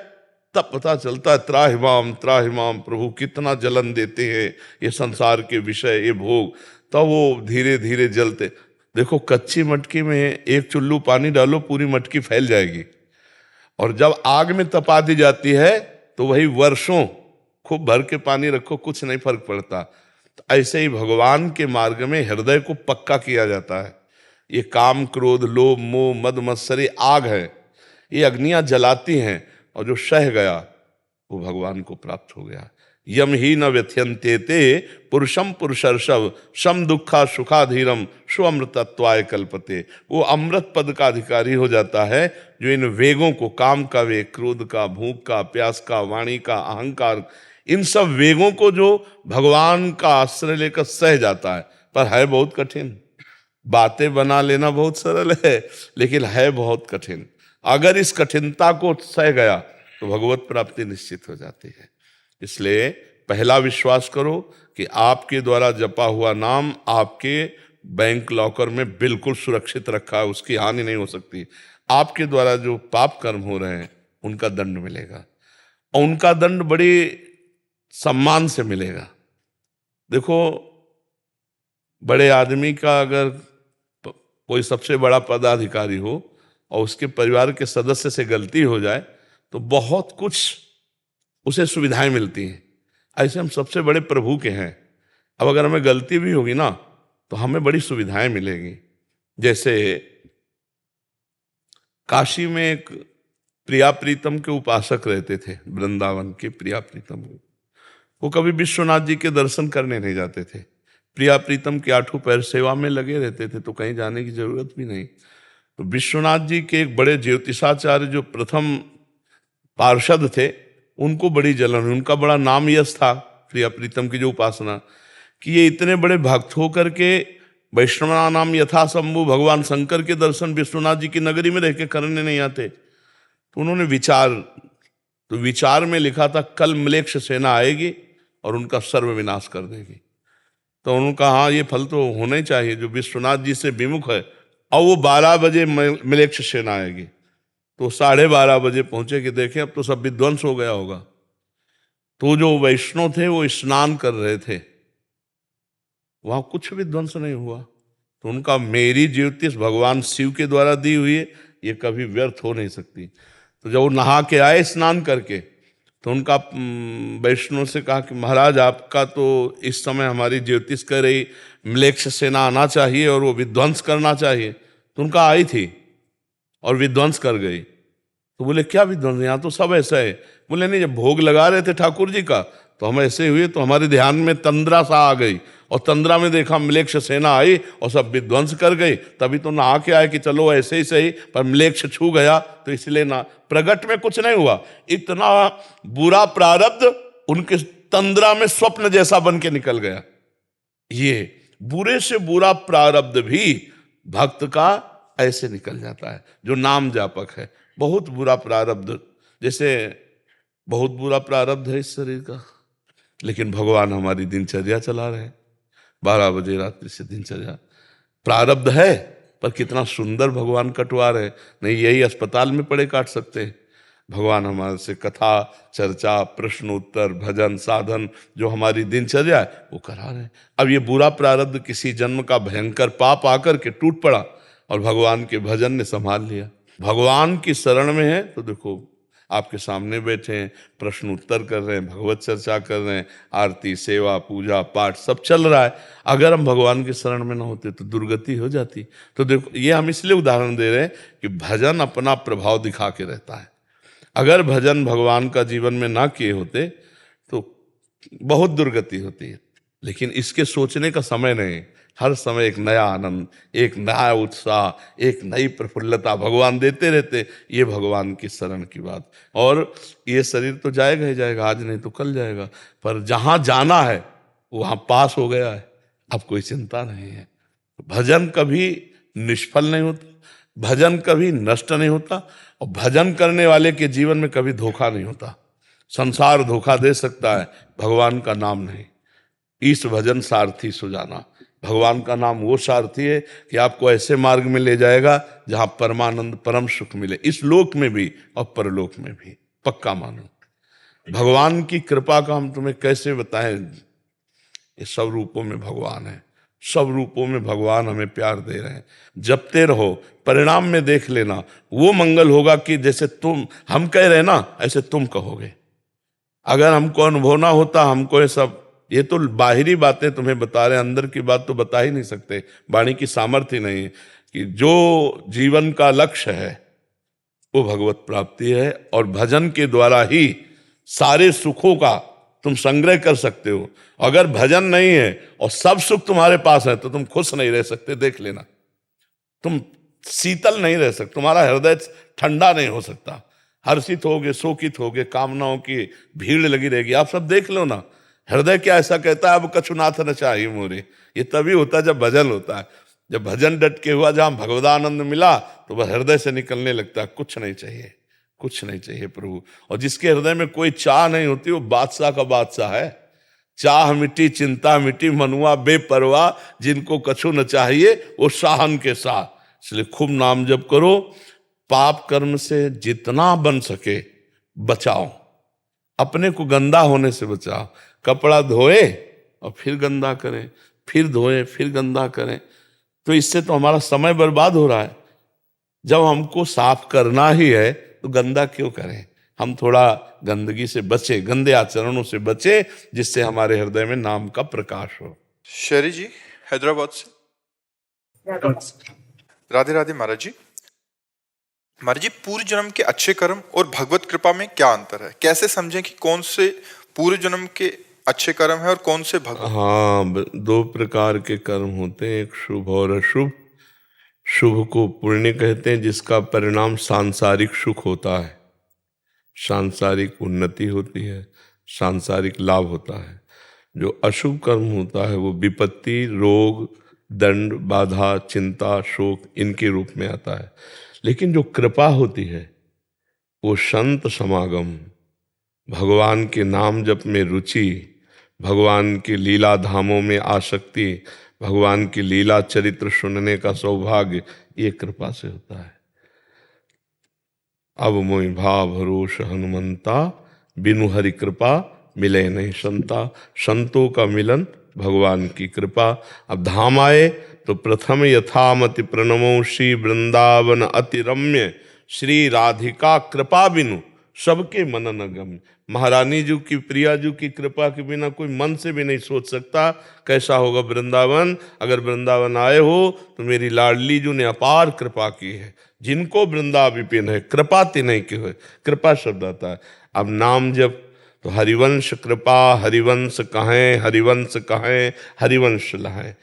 Speaker 2: तब पता चलता है त्राहिमाम त्राहिमाम, प्रभु कितना जलन देते हैं ये संसार के विषय, ये भोग। तब वो धीरे धीरे जलते। देखो, कच्ची मटकी में एक चुल्लू पानी डालो, पूरी मटकी फैल जाएगी, और जब आग में तपा दी जाती है तो वही वर्षों खूब भर के पानी रखो, कुछ नहीं फर्क पड़ता। तो ऐसे ही भगवान के मार्ग में हृदय को पक्का किया जाता है। ये काम क्रोध लोभ मोह मद मत्सरी आग है, ये अग्नियां जलाती हैं, और जो सह गया वो भगवान को प्राप्त हो गया। यम ही न व्यथ्यन्ते ते पुरुषम पुरुषर्षभ सम दुखा सुखाधीरम स्वअमृतत्वाय कल्पते। वो अमृत पद का अधिकारी हो जाता है जो इन वेगों को, काम का वेग, क्रोध का, भूख का, प्यास का, वाणी का, अहंकार, इन सब वेगों को जो भगवान का आश्रय लेकर सह जाता है। पर है बहुत कठिन। बातें बना लेना बहुत सरल है, लेकिन है बहुत कठिन। अगर इस कठिनता को सह गया तो भगवत प्राप्ति निश्चित हो जाती है। इसलिए पहला विश्वास करो कि आपके द्वारा जपा हुआ नाम आपके बैंक लॉकर में बिल्कुल सुरक्षित रखा है, उसकी हानि नहीं हो सकती। आपके द्वारा जो पाप कर्म हो रहे हैं उनका दंड मिलेगा, और उनका दंड बड़ी सम्मान से मिलेगा। देखो, बड़े आदमी का अगर कोई सबसे बड़ा पदाधिकारी हो और उसके परिवार के सदस्य से गलती हो जाए तो बहुत कुछ उसे सुविधाएं मिलती हैं। ऐसे हम सबसे बड़े प्रभु के हैं। अब अगर हमें गलती भी होगी ना तो हमें बड़ी सुविधाएं मिलेंगी। जैसे काशी में एक प्रिया प्रीतम के उपासक रहते थे, वृंदावन के प्रिया प्रीतम। वो कभी विश्वनाथ जी के दर्शन करने नहीं जाते थे। प्रिया प्रीतम के 8 पैर सेवा में लगे रहते थे, तो कहीं जाने की जरूरत भी नहीं। तो विश्वनाथ जी के एक बड़े ज्योतिषाचार्य जो प्रथम पार्षद थे, उनको बड़ी जलन हुई। उनका बड़ा नाम यश था प्रिया प्रीतम की जो उपासना, कि ये इतने बड़े भक्त होकर के वैष्णवा नाम यथा शंभु, भगवान शंकर के दर्शन विश्वनाथ जी की नगरी में रह के करने नहीं आते। तो उन्होंने विचार में लिखा था, कल म्लेच्छ सेना आएगी और उनका सर्व विनाश कर देगी। तो उन्होंने कहा हाँ, ये फल तो होना ही चाहिए जो विश्वनाथ जी से विमुख है। और वो 12 बजे म्लेच्छ सेना आएगी, तो 12:30 बजे पहुंचे कि देखें अब तो सब विध्वंस हो गया होगा। तो जो वैष्णव थे वो स्नान कर रहे थे, वहां कुछ विध्वंस नहीं हुआ। तो उनका मेरी ज्योतिष भगवान शिव के द्वारा दी हुई है, ये कभी व्यर्थ हो नहीं सकती। तो जब वो नहा के आए स्नान करके, तो उनका वैष्णव से कहा कि महाराज आपका तो इस समय हमारी ज्योतिष कह रही म्लेच्छ सेना आना चाहिए और वो विध्वंस करना चाहिए। तो उनका आई थी और विध्वंस कर गई। तो बोले क्या विध्वंस, यहाँ तो सब ऐसा है। बोले नहीं, जब भोग लगा रहे थे ठाकुर जी का तो हम ऐसे हुए, तो हमारे ध्यान में तंद्रा सा आ गई, और तंद्रा में देखा म्लेच्छ सेना आई और सब विध्वंस कर गई। तभी तो नहा के आए कि चलो ऐसे ही सही, पर म्लेच्छ छू गया तो इसलिए ना, प्रगट में कुछ नहीं हुआ। इतना बुरा प्रारब्ध उनके तंद्रा में स्वप्न जैसा बन के निकल गया। ये बुरे से बुरा प्रारब्ध भी भक्त का ऐसे निकल जाता है जो नाम जापक है। बहुत बुरा प्रारब्ध, जैसे बहुत बुरा प्रारब्ध है इस शरीर का, लेकिन भगवान हमारी दिनचर्या चला रहे हैं। 12 बजे रात्रि से दिनचर्या, प्रारब्ध है, पर कितना सुंदर भगवान कटवा रहे हैं। नहीं यही अस्पताल में पड़े काट सकते हैं। भगवान हमारे से कथा चर्चा प्रश्न उत्तर भजन साधन जो हमारी दिनचर्या है वो करा रहे हैं। अब ये बुरा प्रारब्ध किसी जन्म का भयंकर पाप आकर के टूट पड़ा और भगवान के भजन ने संभाल लिया। भगवान की शरण में है तो देखो आपके सामने बैठे हैं, प्रश्न उत्तर कर रहे हैं, भगवत चर्चा कर रहे हैं, आरती सेवा पूजा पाठ सब चल रहा है। अगर हम भगवान की शरण में ना होते तो दुर्गति हो जाती। तो देखो ये हम इसलिए उदाहरण दे रहे हैं कि भजन अपना प्रभाव दिखा के रहता है। अगर भजन भगवान का जीवन में ना किए होते तो बहुत दुर्गति होती है। लेकिन इसके सोचने का समय नहीं, हर समय एक नया आनंद, एक नया उत्साह, एक नई प्रफुल्लता भगवान देते रहते। ये भगवान की शरण की बात। और ये शरीर तो जाएगा ही जाएगा, आज नहीं तो कल जाएगा, पर जहाँ जाना है वहाँ पास हो गया है, अब कोई चिंता नहीं है। भजन कभी निष्फल नहीं होता, भजन कभी नष्ट नहीं होता, और भजन करने वाले के जीवन में कभी धोखा नहीं होता। संसार धोखा दे सकता है, भगवान का नाम नहीं। इस भजन सारथी सुजाना, भगवान का नाम वो सारथी है कि आपको ऐसे मार्ग में ले जाएगा जहां परमानंद परम सुख मिले, इस लोक में भी और परलोक में भी। पक्का मानो। भगवान की कृपा का हम तुम्हें कैसे बताएं। ये सब रूपों में भगवान है, सब रूपों में भगवान हमें प्यार दे रहे हैं। जपते रहो, परिणाम में देख लेना। वो मंगल होगा कि जैसे तुम हम कह रहे ना ऐसे तुम कहोगे। अगर हमको अनुभव ना होता, हमको ये सब, ये तो बाहरी बातें तुम्हें बता रहे हैं, अंदर की बात तो बता ही नहीं सकते। वाणी की सामर्थ्य नहीं है कि जो जीवन का लक्ष्य है वो भगवत प्राप्ति है, और भजन के द्वारा ही सारे सुखों का तुम संग्रह कर सकते हो। अगर भजन नहीं है और सब सुख तुम्हारे पास है तो तुम खुश नहीं रह सकते। देख लेना, तुम शीतल नहीं रह सकते, तुम्हारा हृदय ठंडा नहीं हो सकता। हर्षित होगे, शोकित होगे, कामनाओं की भीड़ लगी रहेगी। आप सब देख लो ना, हृदय क्या ऐसा कहता है, अब कछुनाथ न चाहिए मोरे। ये तभी होता है जब भजन होता है। जब भजन डट के हुआ, जहां भगवदानंद मिला तो वह हृदय से निकलने लगता है, कुछ नहीं चाहिए, कुछ नहीं चाहिए प्रभु। और जिसके हृदय में कोई चाह नहीं होती वो बादशाह का बादशाह है। चाह मिटी चिंता मिटी मनुआ बेपरवाह, जिनको कछु न चाहिए वो शाहन के साथ। इसलिए खूब नाम जप करो, पाप कर्म से जितना बन सके बचाओ, अपने को गंदा होने से बचाओ। कपड़ा धोए और फिर गंदा करें, फिर धोए फिर गंदा करें, तो इससे तो हमारा समय बर्बाद हो रहा है। जब हमको साफ करना ही है तो गंदा क्यों करें। हम थोड़ा गंदगी से बचे, गंदे आचरणों से बचे, जिससे हमारे हृदय में नाम का प्रकाश हो।
Speaker 1: शेरी जी हैदराबाद से। राधे राधे महाराज जी। महाराज जी, पूर्व जन्म के अच्छे कर्म और भगवत कृपा में क्या अंतर है? कैसे समझें कि कौन से पूर्व जन्म के अच्छे कर्म है और कौन से भगवत?
Speaker 2: हाँ, 2 प्रकार के कर्म होते हैं, एक शुभ और अशुभ। शुभ को पुण्य कहते हैं, जिसका परिणाम सांसारिक सुख होता है, सांसारिक उन्नति होती है, सांसारिक लाभ होता है। जो अशुभ कर्म होता है वो विपत्ति, रोग, दंड, बाधा, चिंता, शोक इनके रूप में आता है। लेकिन जो कृपा होती है वो संत समागम, भगवान के नाम जप में रुचि, भगवान के लीला धामों में आसक्ति, भगवान की लीला चरित्र सुनने का सौभाग्य, ये कृपा से होता है। अब मोहि भाव भरोस हनुमंता, बिनु हरि कृपा मिले नहीं संता। संतों का मिलन भगवान की कृपा। अब धाम आए तो प्रथम यथामति प्रणमो श्री वृंदावन अति रम्य, श्री राधिका कृपा बिनु सबके मन न गम्य। महारानी जी की, प्रिया जी की कृपा के बिना कोई मन से भी नहीं सोच सकता कैसा होगा वृंदावन। अगर वृंदावन आए हो तो मेरी लाडली जी ने अपार कृपा की है। जिनको वृंदा विपिन है, कृपा तिन्हीं की है। कृपा शब्द आता है। अब नाम जब तो हरिवंश कृपा, हरिवंश कहें, हरिवंश कहें, हरिवंश लहें।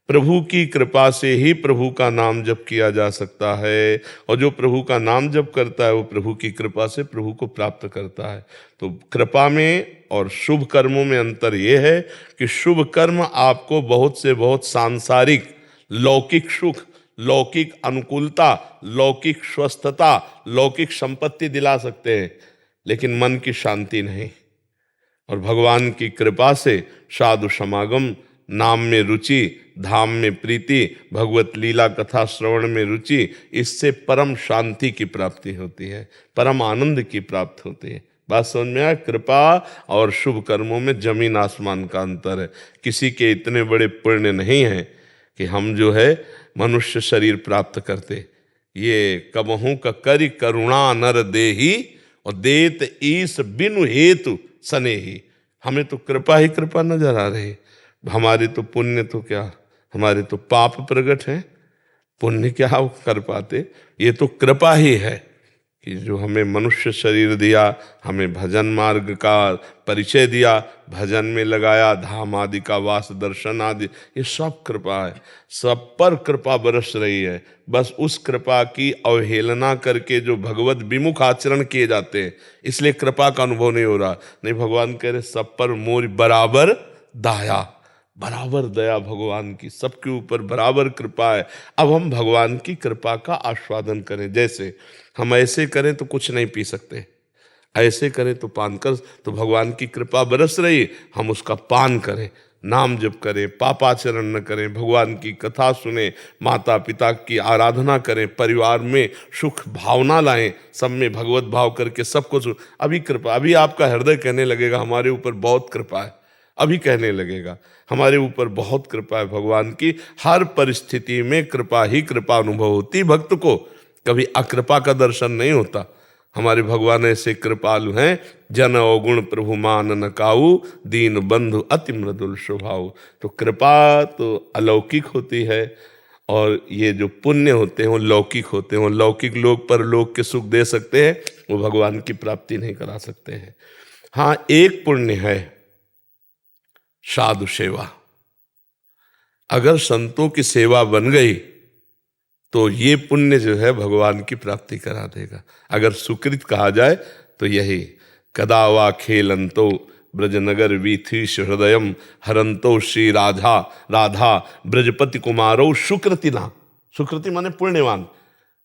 Speaker 2: प्रभु की कृपा से ही प्रभु का नाम जप किया जा सकता है, और जो प्रभु का नाम जप करता है वो प्रभु की कृपा से प्रभु को प्राप्त करता है। तो कृपा में और शुभ कर्मों में अंतर ये है कि शुभ कर्म आपको बहुत से बहुत सांसारिक लौकिक सुख, लौकिक अनुकूलता, लौकिक स्वस्थता, लौकिक संपत्ति दिला सकते हैं, लेकिन मन की शांति नहीं। और भगवान की कृपा से साधु समागम, नाम में रुचि, धाम में प्रीति, भगवत लीला कथा श्रवण में रुचि, इससे परम शांति की प्राप्ति होती है, परम आनंद की प्राप्ति होती है। बात समझ में आया? कृपा और शुभ कर्मों में जमीन आसमान का अंतर है। किसी के इतने बड़े पुण्य नहीं है कि हम जो है मनुष्य शरीर प्राप्त करते। ये कबहू का करि करुणा नर देही और देत ईस बिनु हेतु सनेही। हमें तो कृपा ही कृपा नजर आ रही। हमारे तो पुण्य तो क्या, हमारे तो पाप प्रकट हैं, पुण्य क्या कर पाते। ये तो कृपा ही है कि जो हमें मनुष्य शरीर दिया, हमें भजन मार्ग का परिचय दिया, भजन में लगाया, धाम आदि का वास दर्शन आदि, ये सब कृपा है। सब पर कृपा बरस रही है। बस उस कृपा की अवहेलना करके जो भगवत विमुख आचरण किए जाते हैं, इसलिए कृपा का अनुभव नहीं हो रहा। नहीं, भगवान कह रहे सब पर मोर बराबर दया, बराबर दया भगवान की, सबके ऊपर बराबर कृपा है। अब हम भगवान की कृपा का आस्वादन करें। जैसे हम ऐसे करें तो कुछ नहीं पी सकते, ऐसे करें तो पान कर, तो भगवान की कृपा बरस रही, हम उसका पान करें, नाम जप करें, पापाचरण न करें, भगवान की कथा सुने, माता पिता की आराधना करें, परिवार में सुख भावना लाएं, सब में भगवत भाव करके सब कुछ। अभी कृपा, अभी आपका हृदय कहने लगेगा हमारे ऊपर बहुत कृपा है, अभी कहने लगेगा हमारे ऊपर बहुत कृपा है भगवान की। हर परिस्थिति में कृपा ही कृपा अनुभव होती भक्त को, कभी अकृपा का दर्शन नहीं होता। हमारे भगवान ऐसे कृपालु हैं, जन अवगुण प्रभु मान न काऊ, दीन बंधु अति मृदुल स्वभाव। तो कृपा तो अलौकिक होती है, और ये जो पुण्य होते हैं वो लौकिक होते हैं। वो लौकिक लोग पर लोग के सुख दे सकते हैं, वो भगवान की प्राप्ति नहीं करा सकते हैं। हाँ, एक पुण्य है साधु सेवा। अगर संतों की सेवा बन गई तो ये पुण्य जो है भगवान की प्राप्ति करा देगा। अगर सुकृत कहा जाए तो यही, कदा वा खेलंतो ब्रजनगर वीथीश हृदयम हरंतो श्री राधा राधा ब्रजपति कुमारो सुकृतिना। सुकृति माने पुण्यवान।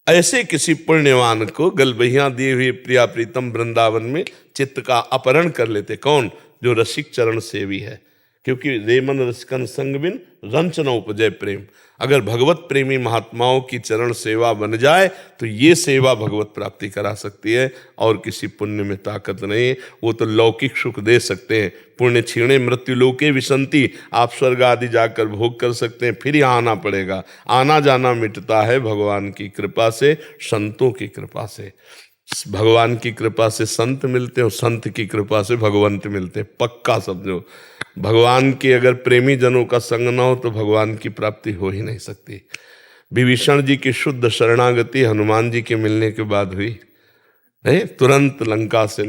Speaker 2: ऐसे किसी पुण्यवान को गलबहिया दिए हुए प्रिया प्रीतम वृंदावन में चित्त का अपहरण कर लेते। कौन? जो रसिक चरण सेवी है। क्योंकि रेमन रसिकन संग बिन रंच न उपजय प्रेम। अगर भगवत प्रेमी महात्माओं की चरण सेवा बन जाए तो ये सेवा भगवत प्राप्ति करा सकती है, और किसी पुण्य में ताकत नहीं। वो तो लौकिक सुख दे सकते हैं। पुण्य क्षीणे मृत्यु लोके विसंति, आप स्वर्ग आदि जाकर भोग कर सकते हैं, फिर यहाँ आना पड़ेगा। आना जाना मिटता है भगवान की कृपा से, संतों की कृपा से। भगवान की कृपा से संत मिलते हैं, और संत की कृपा से भगवंत मिलते हैं। पक्का समझो, भगवान के अगर प्रेमी जनों का संग न हो तो भगवान की प्राप्ति हो ही नहीं सकती। विभीषण जी की शुद्ध शरणागति हनुमान जी के मिलने के बाद हुई नहीं, तुरंत लंका से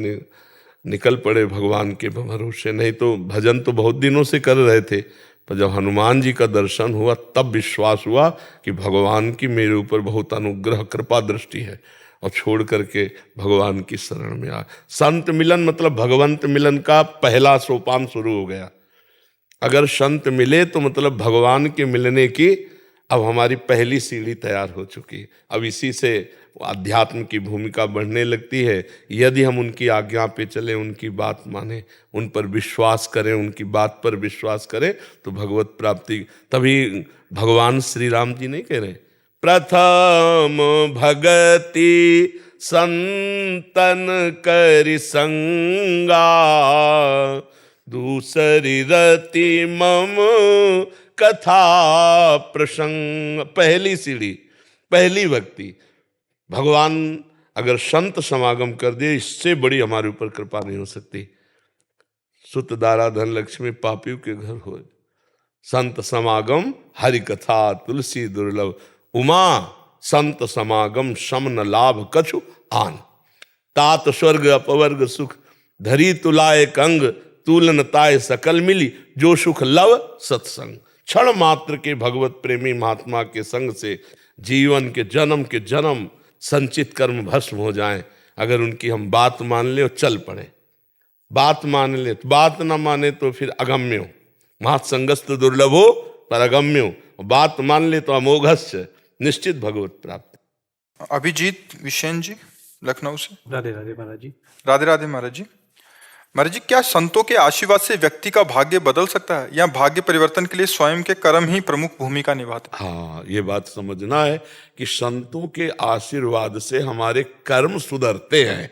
Speaker 2: निकल पड़े भगवान के भरोसे। नहीं तो भजन तो बहुत दिनों से कर रहे थे, पर जब हनुमान जी का दर्शन हुआ तब विश्वास हुआ कि भगवान की मेरे ऊपर बहुत अनुग्रह कृपा दृष्टि है, और छोड़ करके भगवान की शरण में आ। संत मिलन मतलब भगवंत मिलन का पहला सोपान शुरू हो गया। अगर संत मिले तो मतलब भगवान के मिलने की अब हमारी पहली सीढ़ी तैयार हो चुकी। अब इसी से अध्यात्म की भूमिका बढ़ने लगती है। यदि हम उनकी आज्ञा पे चलें, उनकी बात माने, उन पर विश्वास करें, उनकी बात पर विश्वास करें, तो भगवत प्राप्ति। तभी भगवान श्री राम जी नहीं कह रहे, प्रथम भगति संतन करि संगा, दूसरी रति मम कथा प्रसंग। पहली सीढ़ी, पहली भक्ति। भगवान अगर संत समागम कर दे, इससे बड़ी हमारे ऊपर कृपा नहीं हो सकती। सुत दारा धन लक्ष्मी पापियों के घर हो, संत समागम हरि कथा तुलसी दुर्लभ, उमा संत समागम सम न लाभ कछु आन। तात स्वर्ग अपवर्ग सुख, धरी तुलाए कंग, तूलन ताय सकल मिली, जो सुख लव सत्संग। क्षण मात्र के भगवत प्रेमी महात्मा के संग से जीवन के जन्म संचित कर्म भस्म हो जाएं। अगर उनकी हम बात मान ले और चल पड़े, बात मान ले, बात ना माने तो फिर अगम्य हो। महासंगस्त दुर्लभ हो पर अगम्य हो, बात मान ले तो अमोघस्य, निश्चित भगवत प्राप्त।
Speaker 1: अभिजीत विशेन जी लखनऊ से।
Speaker 7: राधे राधे महाराज जी।
Speaker 1: राधे राधे महाराज जी। महाराज जी, क्या संतों के आशीर्वाद से व्यक्ति का भाग्य बदल सकता है या भाग्य परिवर्तन के लिए स्वयं के कर्म ही प्रमुख भूमिका निभाते हैं?
Speaker 2: हाँ, ये बात समझना है कि संतों के आशीर्वाद से हमारे कर्म सुधरते हैं।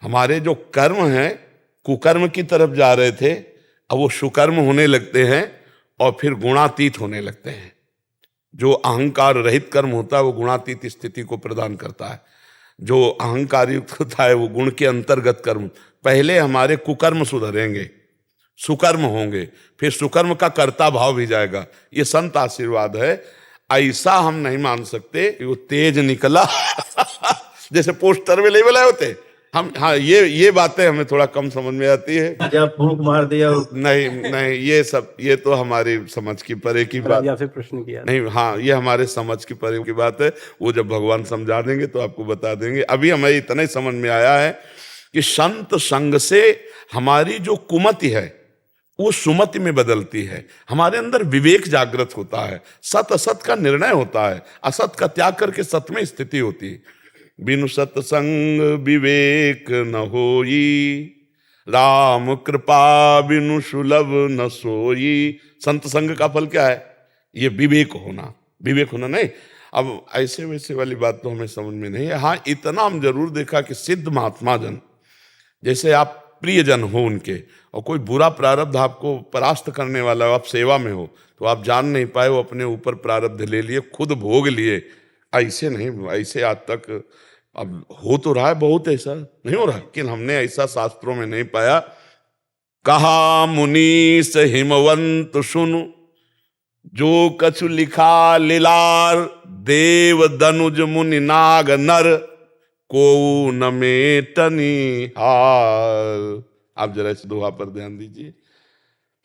Speaker 2: हमारे जो कर्म हैं, कुकर्म की तरफ जा रहे थे, अब वो सुकर्म होने लगते हैं और फिर गुणातीत होने लगते हैं। जो अहंकार रहित कर्म होता है वो गुणातीत स्थिति को प्रदान करता है। जो अहंकार युक्त होता है वो गुण के अंतर्गत कर्म। पहले हमारे कुकर्म सुधरेंगे, सुकर्म होंगे, फिर सुकर्म का कर्ता भाव भी जाएगा। ये संत आशीर्वाद है। ऐसा हम नहीं मान सकते कि वो तेज निकला जैसे पोस्टर में नहीं बनाए होते हम। हाँ, ये बातें हमें थोड़ा कम समझ में आती है।
Speaker 7: जब फूंक मार दिया
Speaker 2: नहीं नहीं, ये तो हमारी समझ की परे की बात।
Speaker 7: या फिर प्रश्न किया
Speaker 2: नहीं, हाँ, ये हमारे समझ की परे की बात है। वो जब भगवान समझा देंगे तो आपको बता देंगे। अभी हमें इतना ही समझ में आया है कि संत संग से हमारी जो कुमति है वो सुमति में बदलती है। हमारे अंदर विवेक जागृत होता है, सत असत का निर्णय होता है, असत का त्याग करके सत में स्थिति होती है। बिनु सत्संग विवेक न होई, राम कृपा बिनु सुलभ न सोई। संत संग का फल क्या है? ये विवेक होना। विवेक होना नहीं, अब ऐसे वैसे वाली बात तो हमें समझ में नहीं है। हाँ, इतना हम जरूर देखा कि सिद्ध महात्मा जन, जैसे आप प्रियजन हो उनके, और कोई बुरा प्रारब्ध आपको परास्त करने वाला हो, आप सेवा में हो, तो आप जान नहीं पाए, वो अपने ऊपर प्रारब्ध ले लिए, खुद भोग लिए। ऐसे नहीं, ऐसे आज तक अब हो तो रहा है, बहुत ऐसा नहीं हो रहा, लेकिन हमने ऐसा शास्त्रों में नहीं पाया। कहा मुनीस हिमवंत सुनु, जो कछु लिखा लीलार, देव दनुज मुनि नाग नर, को न मेटनी हार। आप जरा इस दोहा पर ध्यान दीजिए।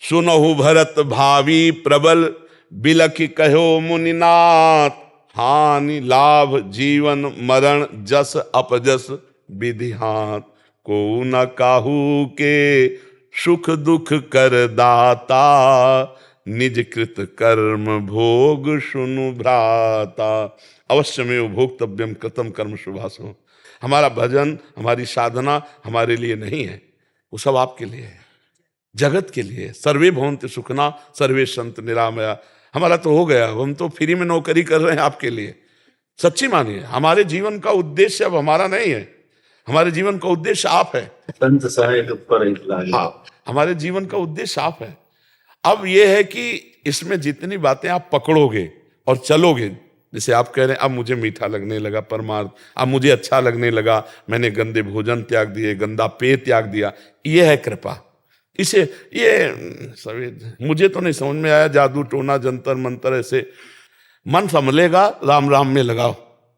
Speaker 2: सुनहु भरत भावी प्रबल, बिलखि कहो मुनिनाथ, हानि लाभ जीवन मरण जस अपजस विधि हाथ, को न काहू के सुख दुख कर दाता, निज कृत कर्म भोग सुनु भ्राता। अवश्य में भोक्तव्यम कृतम कर्म शुभासो। हमारा भजन, हमारी साधना हमारे लिए नहीं है, वो सब आपके लिए है, जगत के लिए। सर्वे भवन्ति सुखना सर्वे संत निरामया। हमारा तो हो गया, हम तो फ्री में नौकरी कर रहे हैं आपके लिए। सच्ची मानिए, हमारे जीवन का उद्देश्य अब हमारा नहीं है, हमारे जीवन का उद्देश्य आप है।
Speaker 7: संत साहित्य पर
Speaker 2: हाँ, हमारे जीवन का उद्देश्य आप है। अब यह है कि इसमें जितनी बातें आप पकड़ोगे और चलोगे, जैसे आप कह रहे हैं अब मुझे मीठा लगने लगा परमार्थ, अब मुझे अच्छा लगने लगा, मैंने गंदे भोजन त्याग दिए, गंदा पेय त्याग दिया, ये है कृपा। इसे ये सभी मुझे तो नहीं समझ में आया, जादू टोना जंतर मंतर ऐसे। मन संभलेगा, राम राम में लगाओ,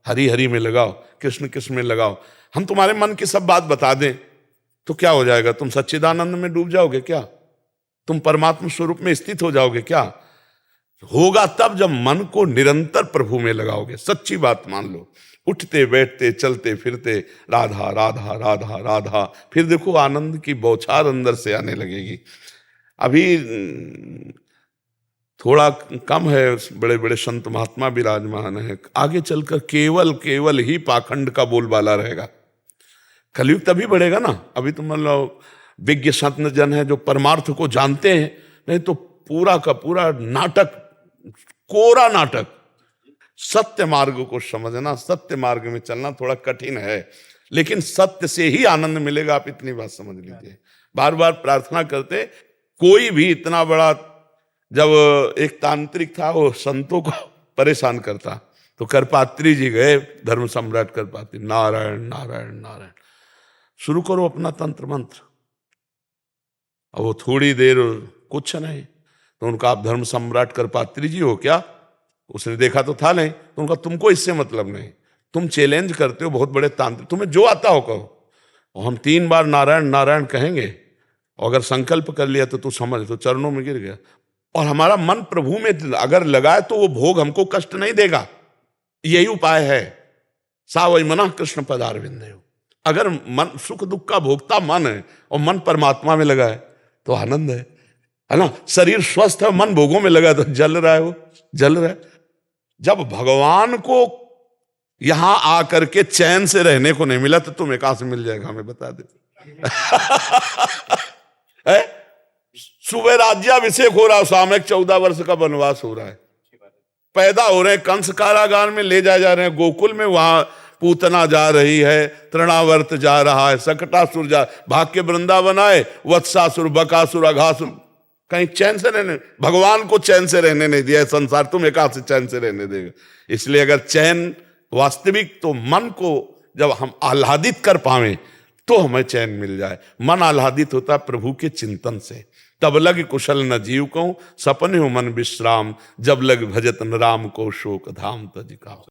Speaker 2: हरि हरि में लगाओ, कृष्ण कृष्ण में लगाओ। हम तुम्हारे मन की सब बात बता दें तो क्या हो जाएगा? तुम सच्चिदानंद में डूब जाओगे क्या? तुम परमात्मा स्वरूप में स्थित हो जाओगे क्या? होगा तब जब मन को निरंतर प्रभु में लगाओगे। सच्ची बात मान लो, उठते बैठते चलते फिरते राधा राधा राधा राधा, फिर देखो आनंद की बौछार अंदर से आने लगेगी। अभी थोड़ा कम है, बड़े बड़े संत महात्मा विराजमान है, आगे चलकर केवल केवल ही पाखंड का बोलबाला रहेगा। कलयुग तभी बढ़ेगा ना। अभी तो मान लो विज्ञ संत जन है जो परमार्थ को जानते हैं, नहीं तो पूरा का पूरा नाटक, कोरा नाटक। सत्य मार्ग को समझना, सत्य मार्ग में चलना थोड़ा कठिन है, लेकिन सत्य से ही आनंद मिलेगा। आप इतनी बात समझ लीजिए। बार बार प्रार्थना करते, कोई भी इतना बड़ा, जब एक तांत्रिक था वो संतों को परेशान करता, तो करपात्री जी गए, धर्म सम्राट करपात्री, नारायण नारायण नारायण, शुरू करो अपना तंत्र मंत्र। अब वो थोड़ी देर कुछ नहीं, तो उनका आप धर्म सम्राट करपात्री जी हो क्या? उसने देखा तो था नहीं, तो उनका तुमको इससे मतलब नहीं, तुम चैलेंज करते हो बहुत बड़े तांत्रिक, तुम्हें जो आता हो कहो। और हम 3 बार नारायण नारायण कहेंगे, और अगर संकल्प कर लिया तो तू समझ, तो चरणों में गिर गया। और हमारा मन प्रभु में अगर लगाए तो वो भोग हमको कष्ट नहीं देगा। यही उपाय है। सा वही मना कृष्ण पदारविंद। अगर मन सुख दुख का भोगता मन है और मन परमात्मा में लगा है तो आनंद है ना। शरीर स्वस्थ है, मन भोगों में लगा है तो जल रहा है, वो जल रहा है। जब भगवान को यहां आकर के चैन से रहने को नहीं मिला तो तुम्हें कहां से मिल जाएगा? हमें बता दे। है? सुबह राज्याभिषेक हो रहा है, सामयिक 14 वर्ष का वनवास हो रहा है, पैदा हो रहे हैं, कंस कारागार में ले जाए जा रहे हैं, गोकुल में वहां पूतना जा रही है, तृणावर्त जा रहा है, सकटासुर जा, भाग के वृंदावन आए, वत्सासुर, बकासुर, अघासुर, कहीं चैन से रहने, भगवान को चैन से रहने नहीं दिया संसार, तुम्हें कहां से चैन से रहने देगा। इसलिए अगर चैन वास्तविक, तो मन को जब हम आह्लादित कर पावे तो हमें चैन मिल जाए। मन आह्लादित होता प्रभु के चिंतन से। तब लग कुशल न जीव को, सपने हो मन विश्राम, जब लग भजत न राम को, शोक धाम तज का।